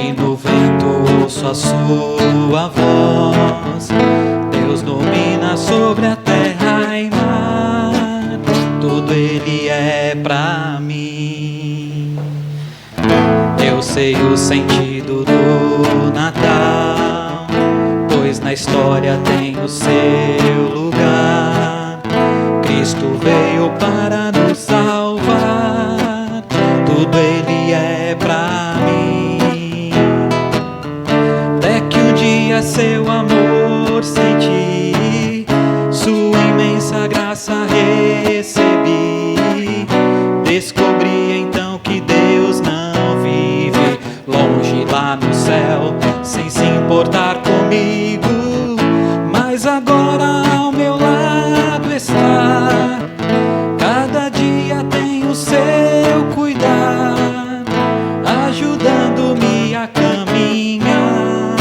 e no vento ouço a sua voz. Deus domina sobre a terra e mar, tudo Ele é pra mim. Eu sei o sentido do Natal, pois na história tem o seu lugar. Cristo veio para nos salvar, tudo Ele é pra mim. Até que um dia seu amor senti, sua imensa graça recebi. Descobri então que Deus não vive longe lá no céu, sem se importar comigo, mas agora ao meu lado está. Cada dia tem o seu cuidar, ajudando-me a caminhar,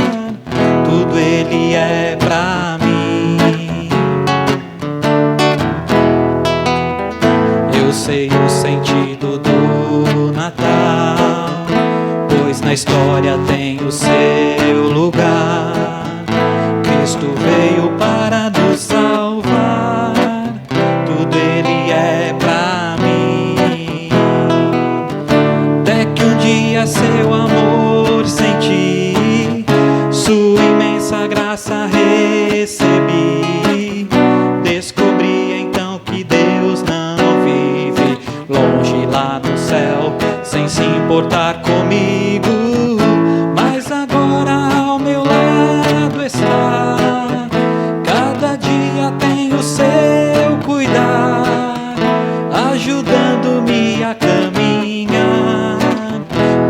tudo Ele é pra mim. Eu sei o sentido do Natal, pois na história tem o seu lugar. Cristo veio para nos salvar, tudo Ele é pra mim. Até que um dia seu amor senti, sua imensa graça recebi. Descobri então que Deus não vive longe lá no céu, sem se importar comigo, mas agora ao meu lado está. Cada dia tem o seu cuidar, ajudando-me a caminhar,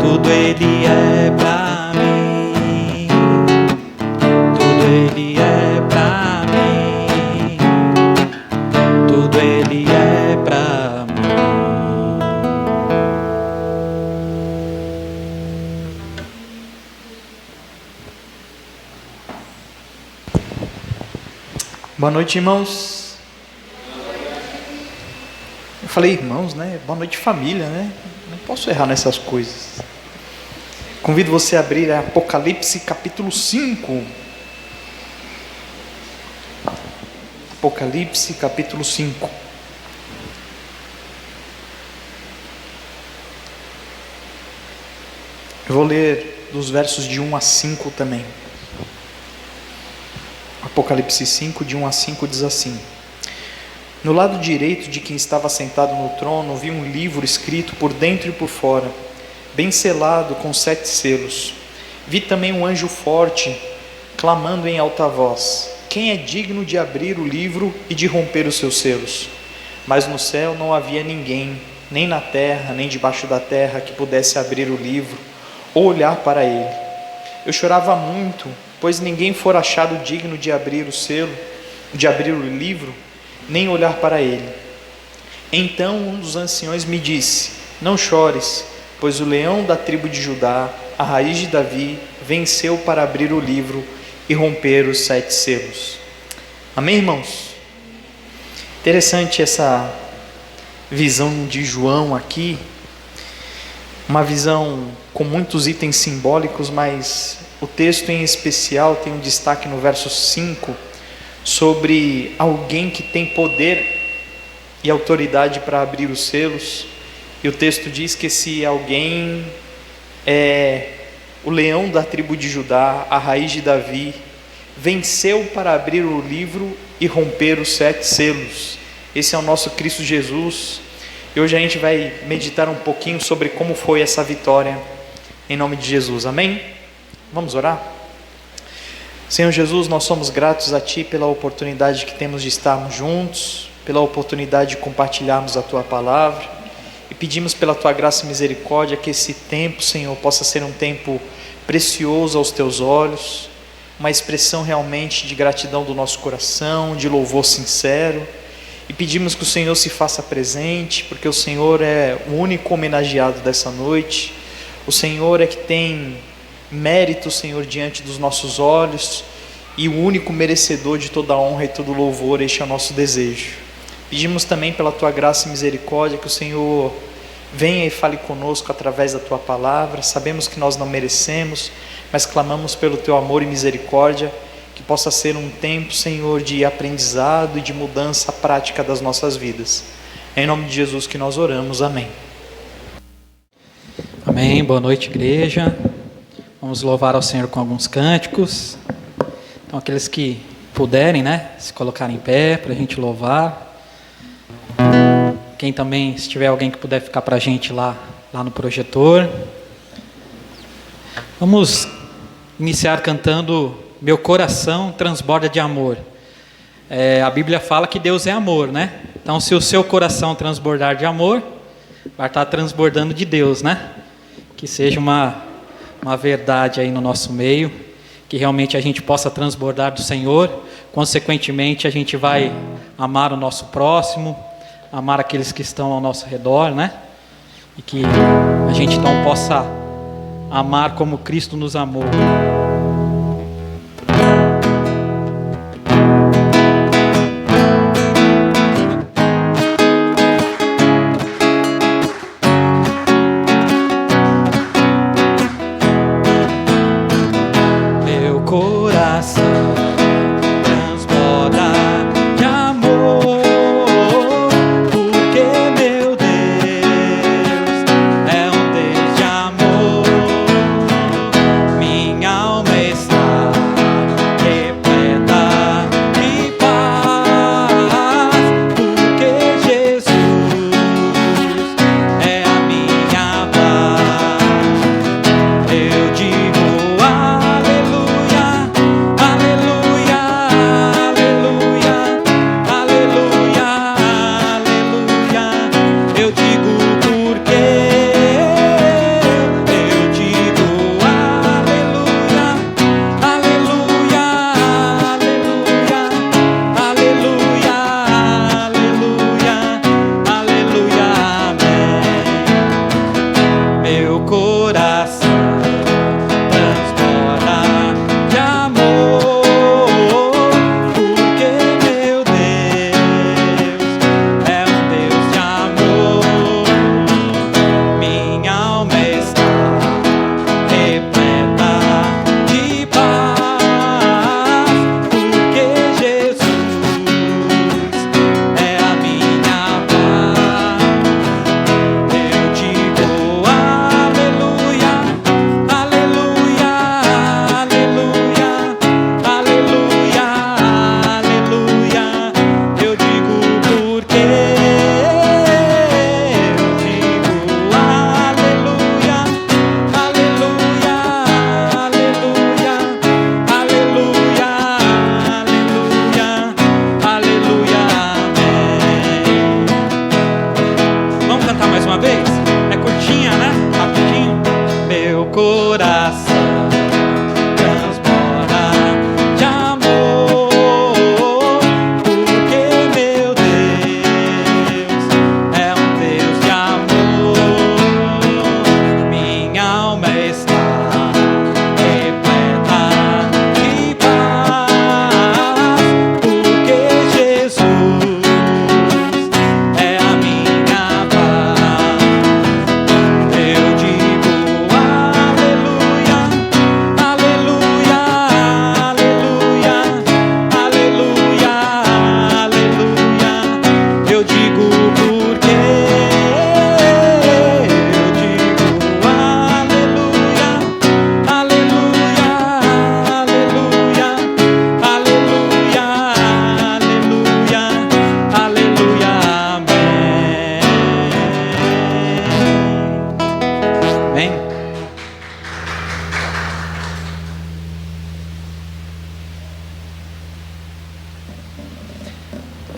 tudo Ele é pra mim, tudo Ele é pra mim, tudo Ele é pra mim. Boa noite, irmãos. Eu falei irmãos, né? Boa noite, família, né? Não posso errar nessas coisas. Convido você a abrir Apocalipse capítulo 5. Apocalipse capítulo 5. Eu vou ler dos versos de 1 a 5 também. Apocalipse 5, de 1 a 5, diz assim: No lado direito de quem estava sentado no trono, vi um livro escrito por dentro e por fora, bem selado com 7 selos. Vi também um anjo forte, clamando em alta voz: Quem é digno de abrir o livro e de romper os seus selos? Mas no céu não havia ninguém, nem na terra, nem debaixo da terra, que pudesse abrir o livro ou olhar para ele. Eu chorava muito, pois ninguém fora achado digno de abrir o selo, de abrir o livro, nem olhar para ele. Então um dos anciões me disse: Não chores, pois o leão da tribo de Judá, a raiz de Davi, venceu para abrir o livro e romper os 7 selos. Amém, irmãos? Interessante essa visão de João aqui, uma visão com muitos itens simbólicos, mas o texto em especial tem um destaque no verso 5 sobre alguém que tem poder e autoridade para abrir os selos. E o texto diz que esse alguém é o leão da tribo de Judá, a raiz de Davi, venceu para abrir o livro e romper os 7 selos. Esse é o nosso Cristo Jesus. E hoje a gente vai meditar um pouquinho sobre como foi essa vitória, em nome de Jesus. Amém? Vamos orar? Senhor Jesus, nós somos gratos a Ti pela oportunidade que temos de estarmos juntos, pela oportunidade de compartilharmos a Tua palavra, e pedimos pela Tua graça e misericórdia que esse tempo, Senhor, possa ser um tempo precioso aos Teus olhos, uma expressão realmente de gratidão do nosso coração, de louvor sincero, e pedimos que o Senhor se faça presente, porque o Senhor é o único homenageado dessa noite, o Senhor é que tem mérito, Senhor, diante dos nossos olhos, e o único merecedor de toda a honra e todo louvor. Este é o nosso desejo. Pedimos também pela Tua graça e misericórdia que o Senhor Venha e fale conosco através da Tua palavra. Sabemos que nós não merecemos, mas clamamos pelo Teu amor e misericórdia, que possa ser um tempo, Senhor, de aprendizado e de mudança prática das nossas vidas. É em nome de Jesus que nós oramos. Amém. Amém. Boa noite, igreja. Vamos louvar ao Senhor com alguns cânticos. Então, aqueles que puderem, se colocarem em pé para a gente louvar. Quem também, se tiver alguém que puder ficar para a gente lá no projetor. Vamos iniciar cantando Meu Coração Transborda de Amor. A Bíblia fala que Deus é amor, Então, se o seu coração transbordar de amor, vai estar transbordando de Deus, Que seja uma verdade aí no nosso meio, que realmente a gente possa transbordar do Senhor. Consequentemente, a gente vai amar o nosso próximo, amar aqueles que estão ao nosso redor, E que a gente então possa amar como Cristo nos amou.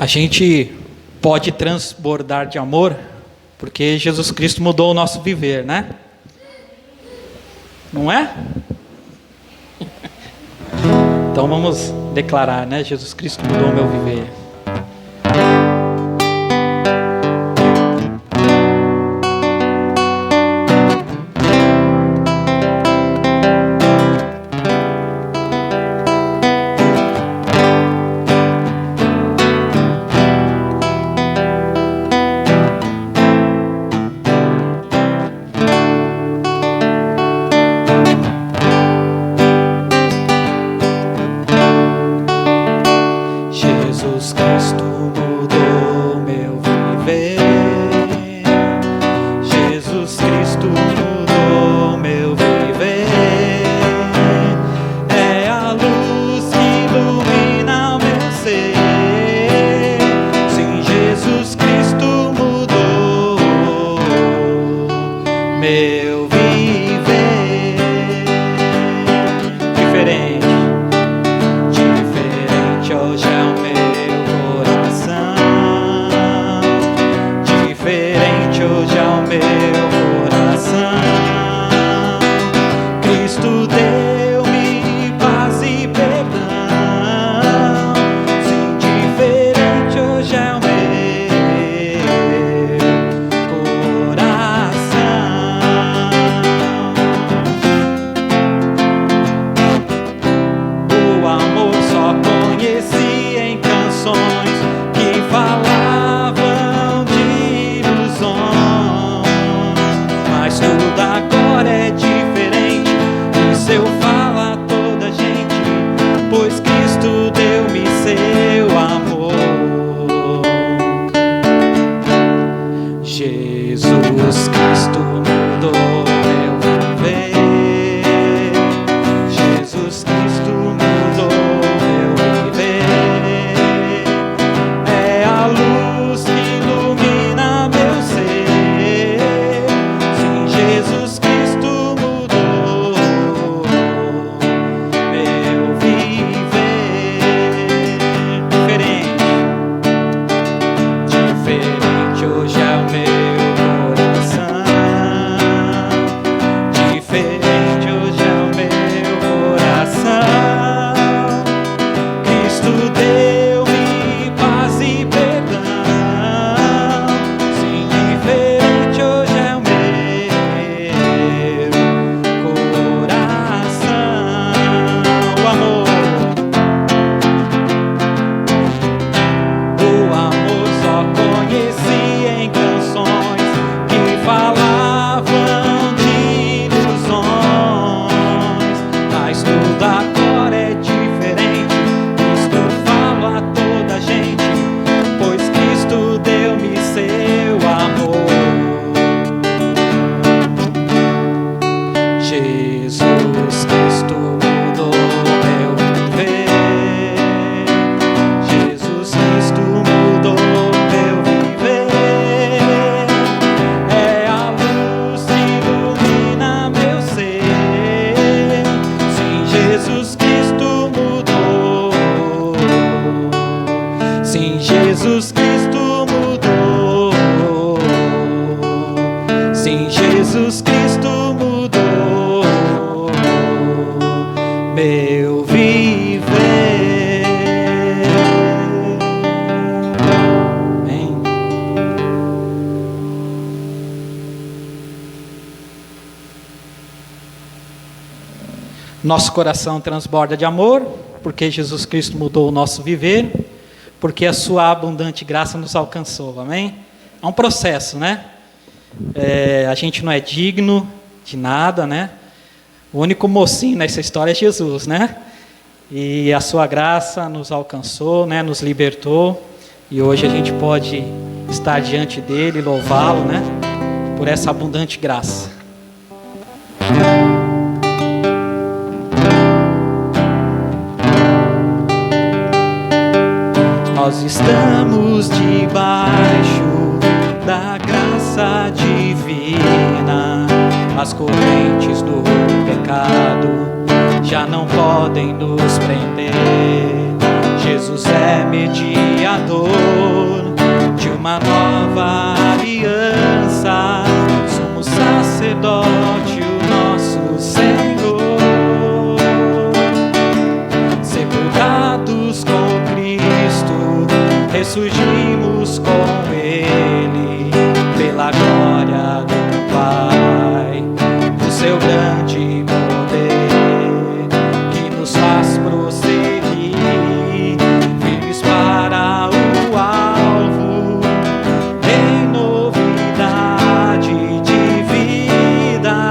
A gente pode transbordar de amor porque Jesus Cristo mudou o nosso viver, Não é? Então vamos declarar, Jesus Cristo mudou o meu viver. eu falo a toda gente, pois Cristo deu-me seu amor. Jesus Cristo mudou meu viver. Jesus Cristo mudou meu viver. É a luz que ilumina meu ser. Sim, Jesus Cristo mudou meu viver. Diferente hoje é o meu coração. Diferente hoje é o meu coração. Cristo deu-me paz e perdão. Sim, diferente hoje é o meu coração. O amor só conheci em canções que falavam de ilusões, mas tudo agora é diferente. Cristo fala a toda gente, pois Cristo deu-me seu amor. Jesus Cristo mudou meu viver. Jesus Cristo mudou meu viver. É a luz que ilumina meu ser. Sim, Jesus Cristo mudou. Sim, Jesus Cristo mudou. Sim, Jesus Cristo mudou meu viver. Amém. Nosso coração transborda de amor, porque Jesus Cristo mudou o nosso viver, porque a sua abundante graça nos alcançou. Amém? É um processo, né? A gente não é digno de nada, né? O único mocinho nessa história é Jesus, né? E a sua graça nos alcançou, né? Nos libertou. E hoje a gente pode estar diante dele, louvá-lo, né? Por essa abundante graça. Nós estamos debaixo da graça divina. As correntes do pecado já não podem nos prender. Jesus é mediador de uma nova aliança. Somos sacerdote, o nosso Senhor. Sepultados com Cristo, ressurgimos com Ele, pela glória do Pai, o seu grande poder, que nos faz prosseguir, firmes para o alvo, em novidade de vida.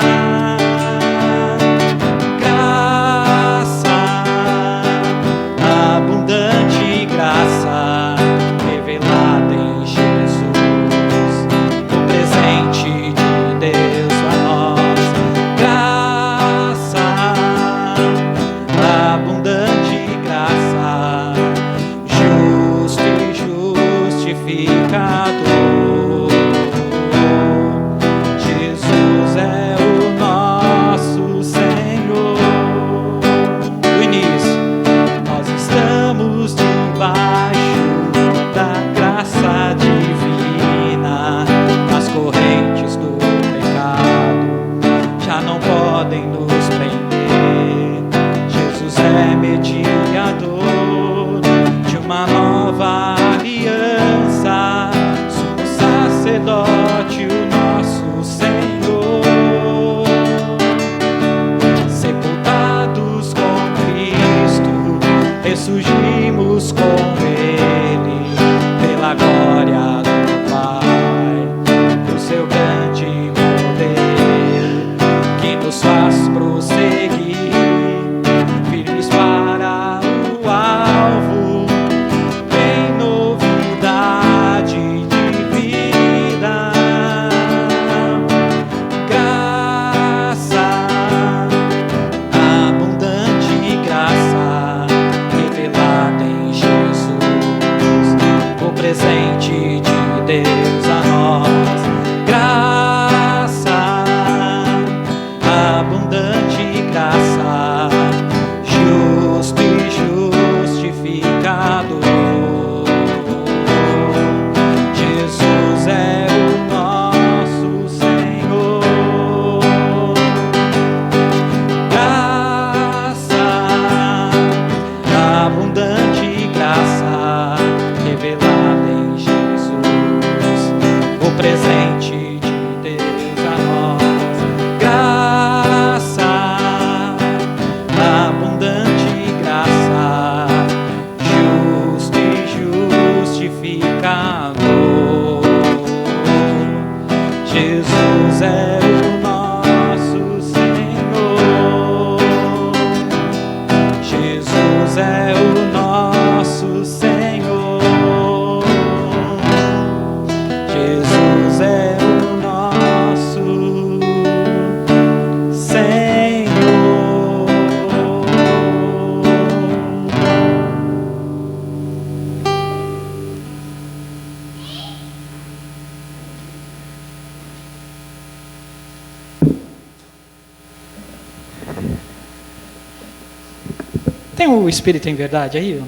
Tem o Espírito em Verdade aí?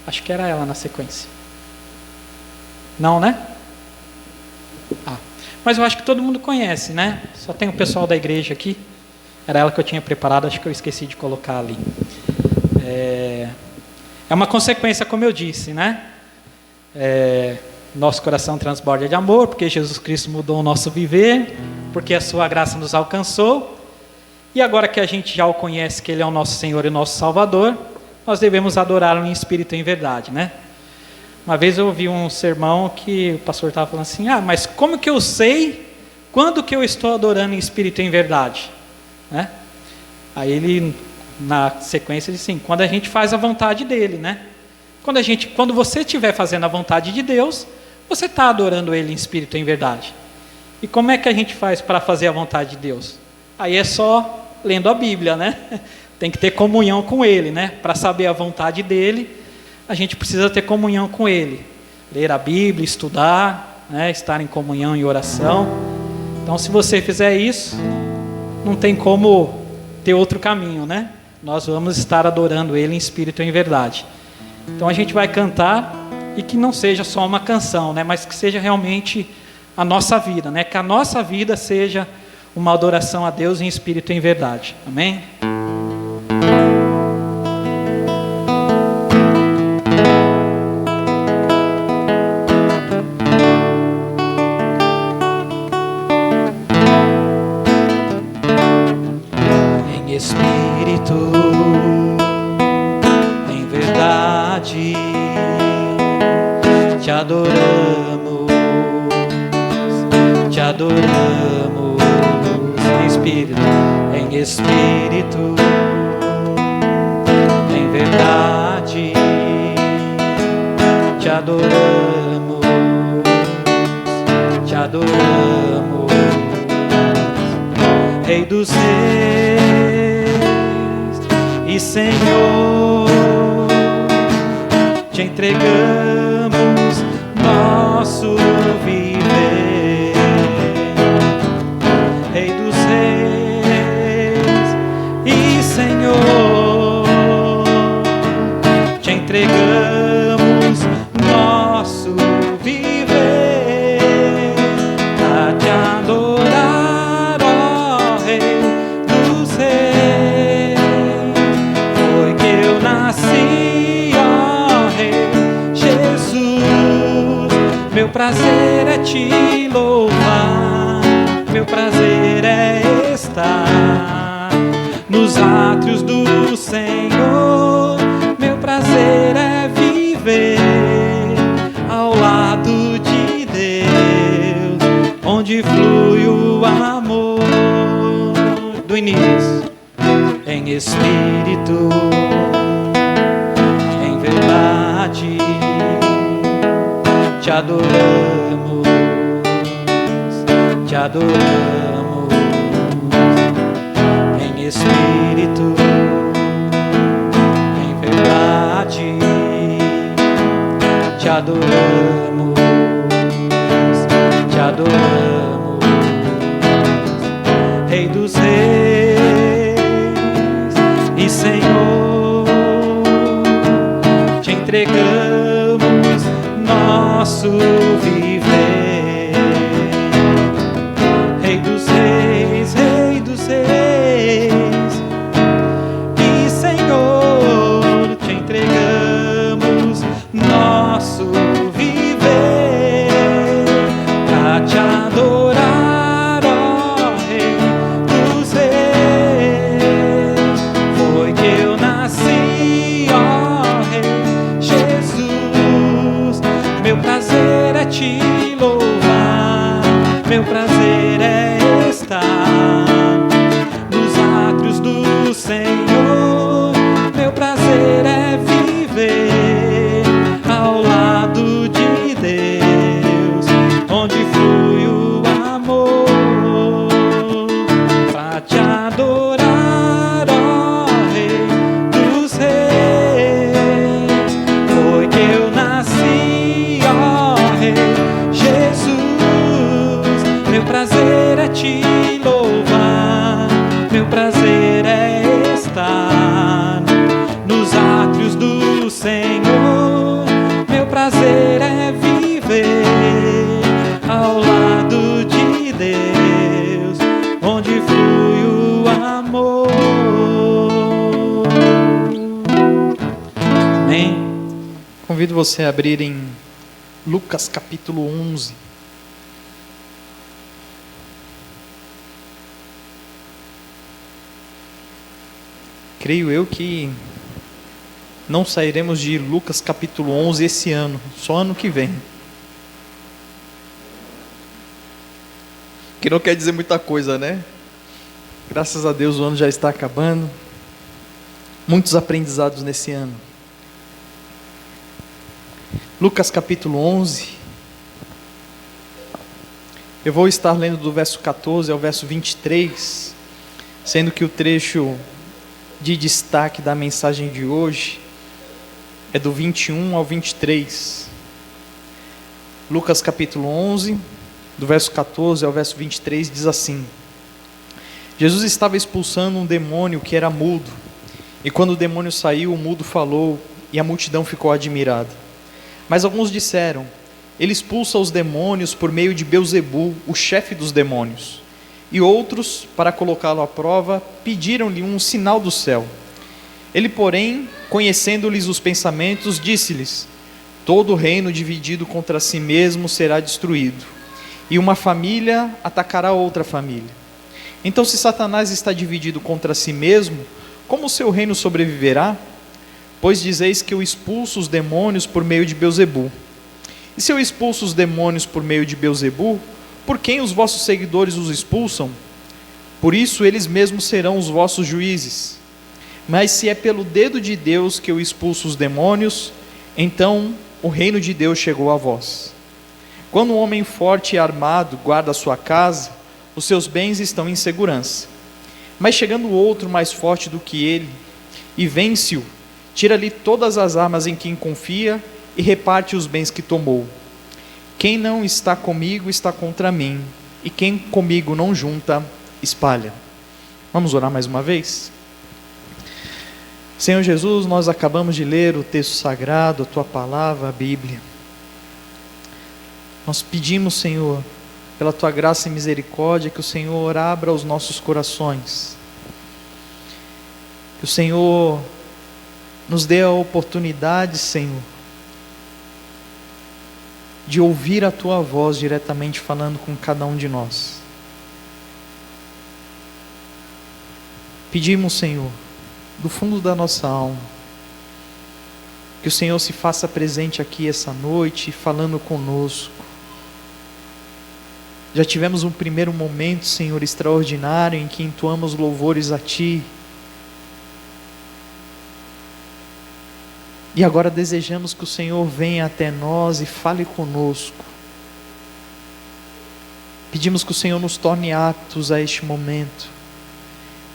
Acho que era ela na sequência. Não, né? Mas eu acho que todo mundo conhece, né? Só tem o pessoal da igreja aqui. Era ela que eu tinha preparado, acho que eu esqueci de colocar ali. É uma consequência, como eu disse, né? Nosso coração transborda de amor, porque Jesus Cristo mudou o nosso viver, porque a sua graça nos alcançou. E agora que a gente já o conhece, que Ele é o nosso Senhor e o nosso Salvador, nós devemos adorá-lo em espírito e em verdade, né? Uma vez eu ouvi um sermão que o pastor estava falando assim, mas como que eu sei quando que eu estou adorando em espírito e em verdade? Né? Aí ele, na sequência, disse assim, quando a gente faz a vontade dele, né? Quando você estiver fazendo a vontade de Deus, você está adorando Ele em espírito e em verdade. E como é que a gente faz para fazer a vontade de Deus? Aí é só lendo a Bíblia, né? Tem que ter comunhão com Ele, né? Para saber a vontade dEle, a gente precisa ter comunhão com Ele. Ler a Bíblia, estudar, né? Estar em comunhão e oração. Então, se você fizer isso, não tem como ter outro caminho, né? Nós vamos estar adorando Ele em espírito e em verdade. Então, a gente vai cantar, e que não seja só uma canção, né? Mas que seja realmente a nossa vida, né? Que a nossa vida seja uma adoração a Deus em espírito e em verdade. Amém? Em espírito, em verdade, te adoramos, te adoramos. Em espírito, em verdade, te adoramos, te adoramos. Rei dos reis e Senhor, te entregamos nosso viver. Entregamos nosso viver a te adorar, ó Rei dos reis. Foi que eu nasci, ó Rei Jesus. Meu prazer é te louvar, meu prazer é estar nos átrios do Senhor. Meu prazer é viver ao lado de Deus, onde flui o amor do início. Em espírito, em verdade, te adoramos, te adoramos. Em espírito, te adoramos, te adoramos. Rei dos reis e Senhor, te entregamos nosso viver. Rei dos reis, Rei dos reis e Senhor, te entregamos nosso viver pra te adorar, ó Rei dos reis. Foi que eu nasci, ó Rei Jesus. Meu prazer é te Convido você a abrir em Lucas capítulo 11. Creio eu que não sairemos de Lucas capítulo 11 esse ano, só ano que vem. Que não quer dizer muita coisa, né? Graças a Deus o ano já está acabando. Muitos aprendizados nesse ano. Lucas capítulo 11. Eu vou estar lendo do verso 14 ao verso 23, sendo que o trecho de destaque da mensagem de hoje é do 21 ao 23. Lucas capítulo 11, do verso 14 ao verso 23, diz assim: Jesus estava expulsando um demônio que era mudo, e quando o demônio saiu, o mudo falou, e a multidão ficou admirada. Mas alguns disseram: ele expulsa os demônios por meio de Belzebu, o chefe dos demônios. E outros, para colocá-lo à prova, pediram-lhe um sinal do céu. Ele, porém, conhecendo-lhes os pensamentos, disse-lhes: todo reino dividido contra si mesmo será destruído, e uma família atacará outra família. Então, se Satanás está dividido contra si mesmo, como o seu reino sobreviverá? Pois dizeis que eu expulso os demônios por meio de Belzebu. E se eu expulso os demônios por meio de Belzebu, por quem os vossos seguidores os expulsam? Por isso eles mesmos serão os vossos juízes. Mas se é pelo dedo de Deus que eu expulso os demônios, então o reino de Deus chegou a vós. Quando um homem forte e armado guarda a sua casa, os seus bens estão em segurança. Mas chegando outro mais forte do que ele, e vence-o, tira-lhe todas as armas em quem confia e reparte os bens que tomou. Quem não está comigo está contra mim, e quem comigo não junta, espalha. Vamos orar mais uma vez? Senhor Jesus, nós acabamos de ler o texto sagrado, a Tua palavra, a Bíblia. Nós pedimos, Senhor, pela Tua graça e misericórdia, que o Senhor abra os nossos corações. Que o Senhor nos dê a oportunidade, Senhor, de ouvir a Tua voz diretamente falando com cada um de nós. Pedimos, Senhor, do fundo da nossa alma, que o Senhor se faça presente aqui essa noite, falando conosco. Já tivemos um primeiro momento, Senhor, extraordinário, em que entoamos louvores a Ti. E agora desejamos que o Senhor venha até nós e fale conosco. Pedimos que o Senhor nos torne aptos a este momento.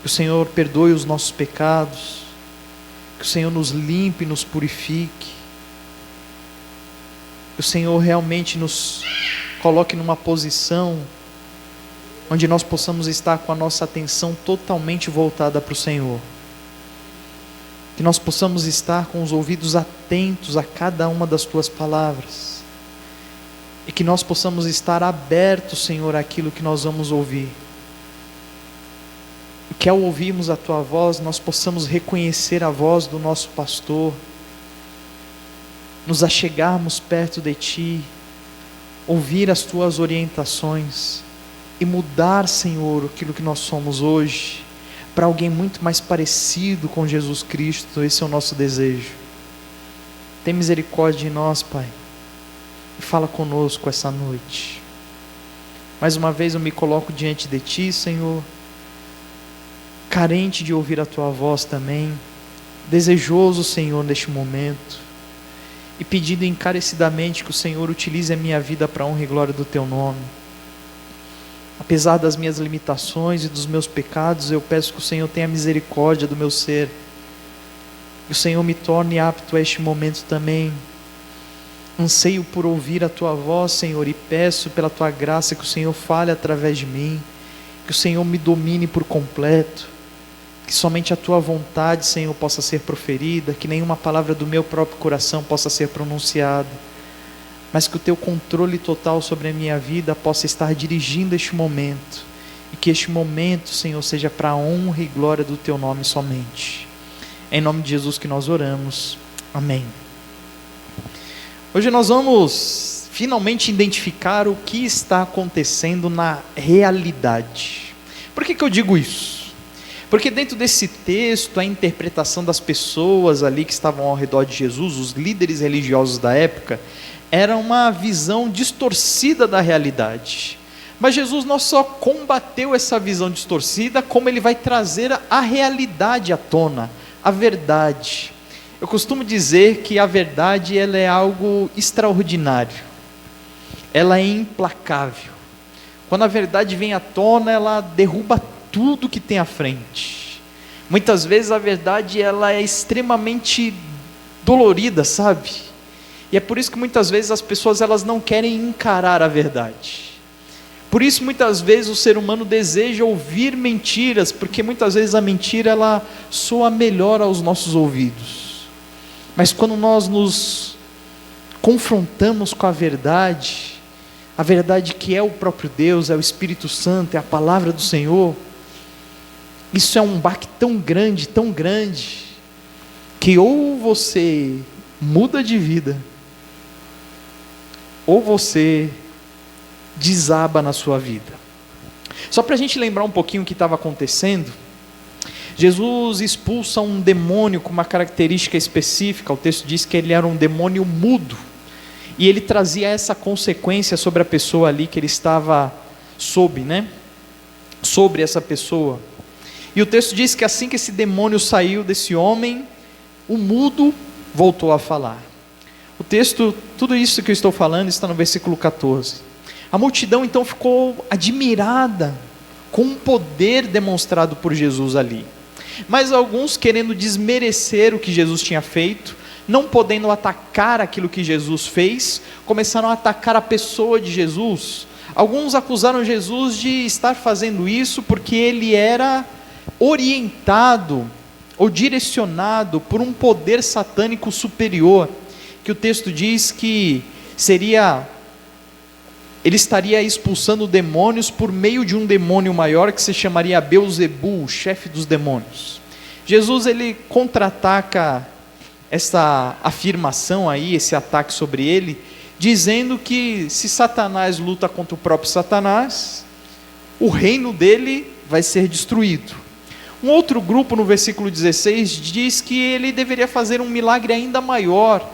Que o Senhor perdoe os nossos pecados. Que o Senhor nos limpe e nos purifique. Que o Senhor realmente nos coloque numa posição onde nós possamos estar com a nossa atenção totalmente voltada para o Senhor. Que nós possamos estar com os ouvidos atentos a cada uma das Tuas palavras. E que nós possamos estar abertos, Senhor, àquilo que nós vamos ouvir. E que ao ouvirmos a Tua voz, nós possamos reconhecer a voz do nosso pastor, nos achegarmos perto de Ti, ouvir as Tuas orientações e mudar, Senhor, aquilo que nós somos hoje, para alguém muito mais parecido com Jesus Cristo. Esse é o nosso desejo. Tem misericórdia de nós, Pai, e fala conosco essa noite. Mais uma vez eu me coloco diante de Ti, Senhor, carente de ouvir a Tua voz também, desejoso, Senhor, neste momento, e pedindo encarecidamente que o Senhor utilize a minha vida para a honra e glória do Teu nome. Apesar das minhas limitações e dos meus pecados, eu peço que o Senhor tenha misericórdia do meu ser. Que o Senhor me torne apto a este momento também. Anseio por ouvir a Tua voz, Senhor, e peço pela Tua graça que o Senhor fale através de mim. Que o Senhor me domine por completo. Que somente a Tua vontade, Senhor, possa ser proferida. Que nenhuma palavra do meu próprio coração possa ser pronunciada. Mas que o Teu controle total sobre a minha vida possa estar dirigindo este momento, e que este momento, Senhor, seja para a honra e glória do Teu nome somente. É em nome de Jesus que nós oramos. Amém. Hoje nós vamos finalmente identificar o que está acontecendo na realidade. Por que eu digo isso? Porque dentro desse texto, a interpretação das pessoas ali que estavam ao redor de Jesus, os líderes religiosos da época, era uma visão distorcida da realidade. Mas Jesus não só combateu essa visão distorcida, como ele vai trazer a realidade à tona, a verdade. Eu costumo dizer que a verdade ela é algo extraordinário, ela é implacável. Quando a verdade vem à tona, ela derruba tudo que tem à frente. Muitas vezes a verdade ela é extremamente dolorida, sabe? E é por isso que muitas vezes as pessoas elas não querem encarar a verdade. Por isso muitas vezes o ser humano deseja ouvir mentiras, porque muitas vezes a mentira ela soa melhor aos nossos ouvidos. Mas quando nós nos confrontamos com a verdade que é o próprio Deus, é o Espírito Santo, é a palavra do Senhor, isso é um baque tão grande, que ou você muda de vida, ou você desaba na sua vida. Só para a gente lembrar um pouquinho o que estava acontecendo, Jesus expulsa um demônio com uma característica específica. O texto diz que ele era um demônio mudo, e ele trazia essa consequência sobre a pessoa ali que ele estava sobre essa pessoa. E o texto diz que assim que esse demônio saiu desse homem, o mudo voltou a falar. O texto, tudo isso que eu estou falando está no versículo 14. A multidão então ficou admirada com o poder demonstrado por Jesus ali. Mas alguns, querendo desmerecer o que Jesus tinha feito, não podendo atacar aquilo que Jesus fez, começaram a atacar a pessoa de Jesus. Alguns acusaram Jesus de estar fazendo isso porque ele era orientado ou direcionado por um poder satânico superior, que o texto diz que ele estaria expulsando demônios por meio de um demônio maior que se chamaria Beelzebul, o chefe dos demônios. Jesus ele contra-ataca essa afirmação aí, esse ataque sobre ele, dizendo que se Satanás luta contra o próprio Satanás, o reino dele vai ser destruído. Um outro grupo no versículo 16 diz que ele deveria fazer um milagre ainda maior,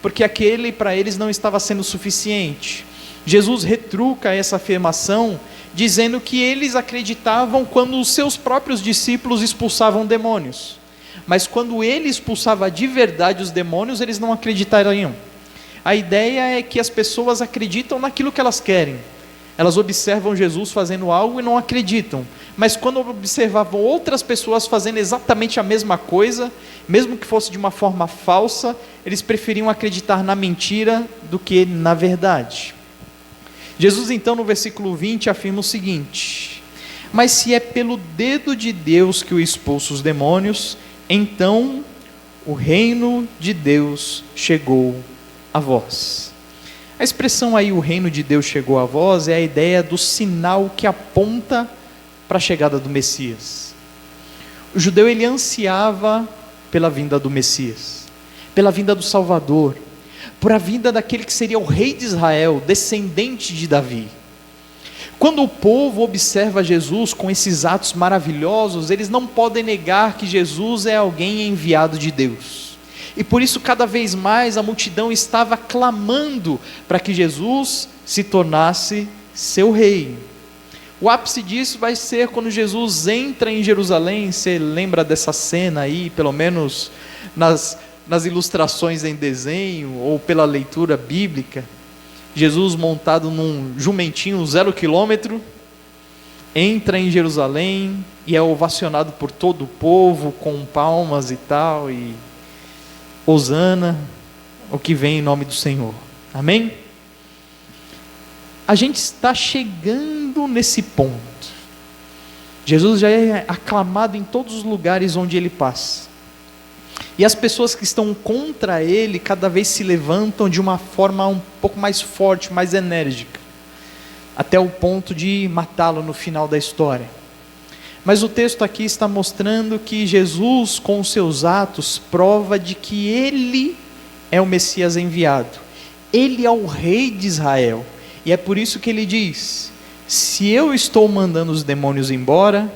porque aquele para eles não estava sendo suficiente. Jesus retruca essa afirmação, dizendo que eles acreditavam quando os seus próprios discípulos expulsavam demônios, mas quando ele expulsava de verdade os demônios, eles não acreditariam. A ideia é que as pessoas acreditam naquilo que elas querem. Elas observam Jesus fazendo algo e não acreditam, mas quando observavam outras pessoas fazendo exatamente a mesma coisa, mesmo que fosse de uma forma falsa, eles preferiam acreditar na mentira do que na verdade. Jesus então no versículo 20 afirma o seguinte: mas se é pelo dedo de Deus que o expulsa os demônios, então o reino de Deus chegou a vós. A expressão aí, o reino de Deus chegou a vós, é a ideia do sinal que aponta para a chegada do Messias. O judeu ele ansiava pela vinda do Messias, pela vinda do Salvador, por a vinda daquele que seria o rei de Israel, descendente de Davi. Quando o povo observa Jesus com esses atos maravilhosos, eles não podem negar que Jesus é alguém enviado de Deus. E por isso cada vez mais a multidão estava clamando para que Jesus se tornasse seu rei. O ápice disso vai ser quando Jesus entra em Jerusalém. Você lembra dessa cena aí, pelo menos nas ilustrações em desenho ou pela leitura bíblica? Jesus montado num jumentinho 0 km, entra em Jerusalém e é ovacionado por todo o povo com palmas e tal, e Hosana, o que vem em nome do Senhor. Amém? A gente está chegando nesse ponto. Jesus já é aclamado em todos os lugares onde ele passa. E as pessoas que estão contra ele cada vez se levantam de uma forma um pouco mais forte, mais enérgica, até o ponto de matá-lo no final da história. Mas o texto aqui está mostrando que Jesus, com os seus atos, prova de que ele é o Messias enviado. Ele é o rei de Israel. E é por isso que ele diz: se eu estou mandando os demônios embora,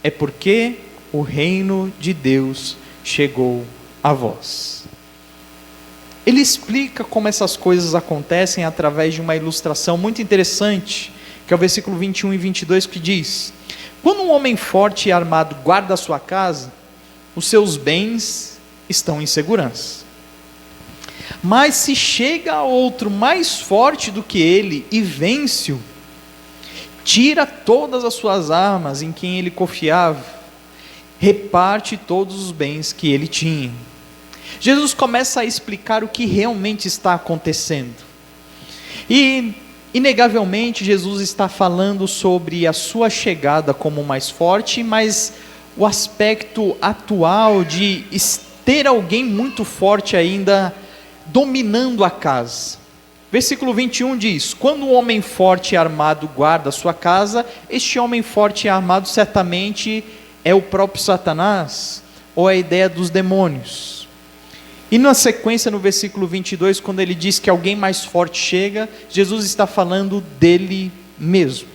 é porque o reino de Deus chegou a vós. Ele explica como essas coisas acontecem através de uma ilustração muito interessante, que é o versículo 21 e 22, que diz: quando um homem forte e armado guarda a sua casa, os seus bens estão em segurança. Mas se chega outro mais forte do que ele e vence-o, tira todas as suas armas em quem ele confiava, reparte todos os bens que ele tinha. Jesus começa a explicar o que realmente está acontecendo. E, inegavelmente, Jesus está falando sobre a sua chegada como o mais forte, mas o aspecto atual de ter alguém muito forte ainda dominando a casa. Versículo 21 diz: quando um homem forte e armado guarda a sua casa, este homem forte e armado certamente é o próprio Satanás, ou a ideia dos demônios. E na sequência, no versículo 22, quando ele diz que alguém mais forte chega, Jesus está falando dele mesmo.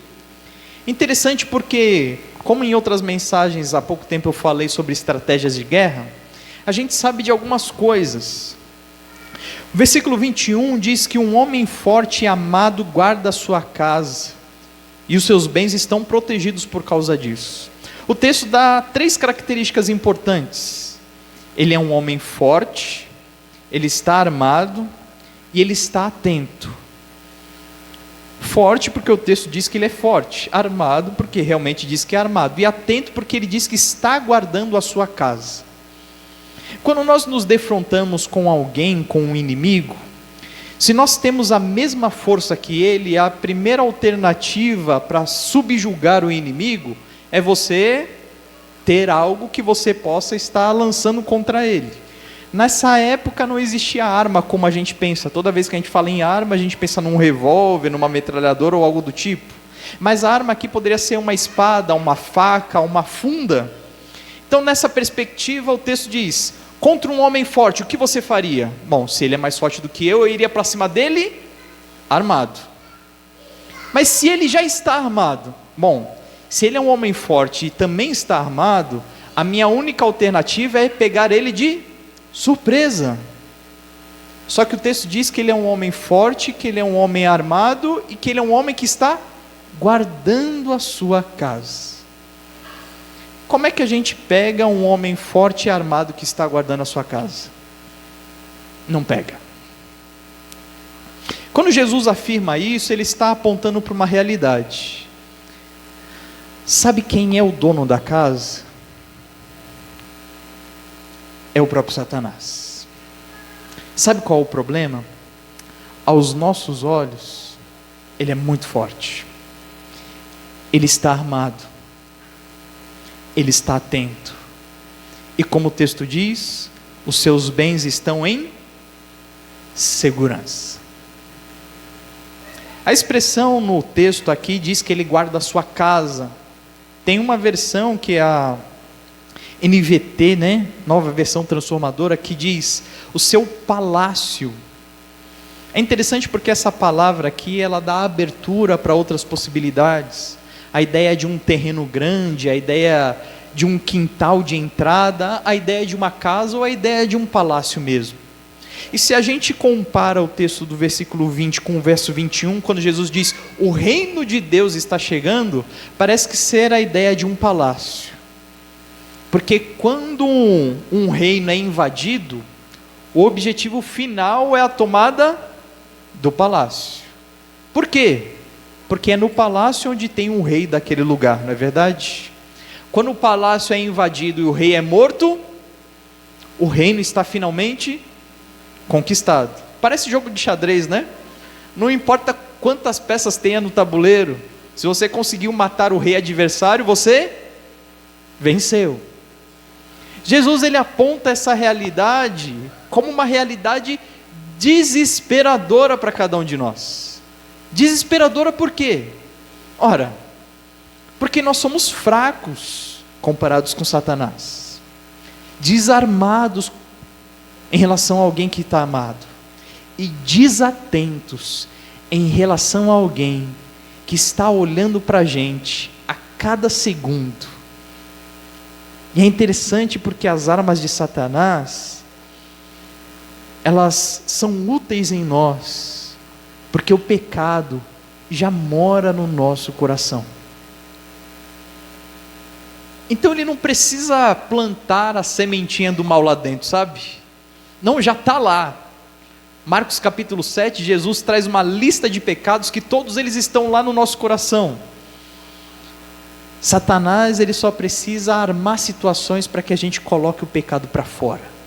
Interessante porque, como em outras mensagens há pouco tempo eu falei sobre estratégias de guerra, a gente sabe de algumas coisas. O versículo 21 diz que um homem forte e amado guarda a sua casa, e os seus bens estão protegidos por causa disso. O texto dá 3 características importantes: ele é um homem forte, ele está armado e ele está atento. Forte porque o texto diz que ele é forte, armado porque realmente diz que é armado, e atento porque ele diz que está guardando a sua casa. Quando nós nos defrontamos com alguém, com um inimigo, se nós temos a mesma força que ele, a primeira alternativa para subjugar o inimigo é você ter algo que você possa estar lançando contra ele. Nessa época não existia arma como a gente pensa. Toda vez que a gente fala em arma, a gente pensa num revólver, numa metralhadora ou algo do tipo. Mas a arma aqui poderia ser uma espada, uma faca, uma funda. Então, nessa perspectiva, o texto diz: contra um homem forte, o que você faria? Bom, se ele é mais forte do que eu iria para cima dele armado. Mas se ele já está armado, bom, se ele é um homem forte e também está armado, a minha única alternativa é pegar ele de surpresa. Só que o texto diz que ele é um homem forte, que ele é um homem armado e que ele é um homem que está guardando a sua casa. Como é que a gente pega um homem forte e armado que está guardando a sua casa? Não pega. Quando Jesus afirma isso, ele está apontando para uma realidade. Sabe quem é o dono da casa? É o próprio Satanás. Sabe qual é o problema? Aos nossos olhos, ele é muito forte. Ele está armado. Ele está atento. E como o texto diz, os seus bens estão em segurança. A expressão no texto aqui diz que ele guarda a sua casa. Tem uma versão que é a NVT, né? Nova versão transformadora, que diz o seu palácio. É interessante porque essa palavra aqui, ela dá abertura para outras possibilidades. A ideia de um terreno grande, a ideia de um quintal de entrada, a ideia de uma casa ou a ideia de um palácio mesmo. E se a gente compara o texto do versículo 20 com o verso 21, quando Jesus diz, o reino de Deus está chegando, parece que ser a ideia de um palácio. Porque quando um reino é invadido, o objetivo final é a tomada do palácio. Por quê? Porque é no palácio onde tem um rei daquele lugar, não é verdade? Quando o palácio é invadido e o rei é morto, o reino está finalmente conquistado. Parece jogo de xadrez, né? Não importa quantas peças tenha no tabuleiro, se você conseguiu matar o rei adversário, você venceu. Jesus, ele aponta essa realidade como uma realidade desesperadora para cada um de nós. Desesperadora por quê? Ora, porque nós somos fracos comparados com Satanás, desarmados em relação a alguém que está amado, e desatentos em relação a alguém que está olhando para a gente a cada segundo. E é interessante porque as armas de Satanás, elas são úteis em nós, porque o pecado já mora no nosso coração. Então ele não precisa plantar a sementinha do mal lá dentro, sabe? Não, já está lá. Marcos capítulo 7, Jesus traz uma lista de pecados que todos eles estão lá no nosso coração. Satanás, ele só precisa armar situações para que a gente coloque o pecado para fora.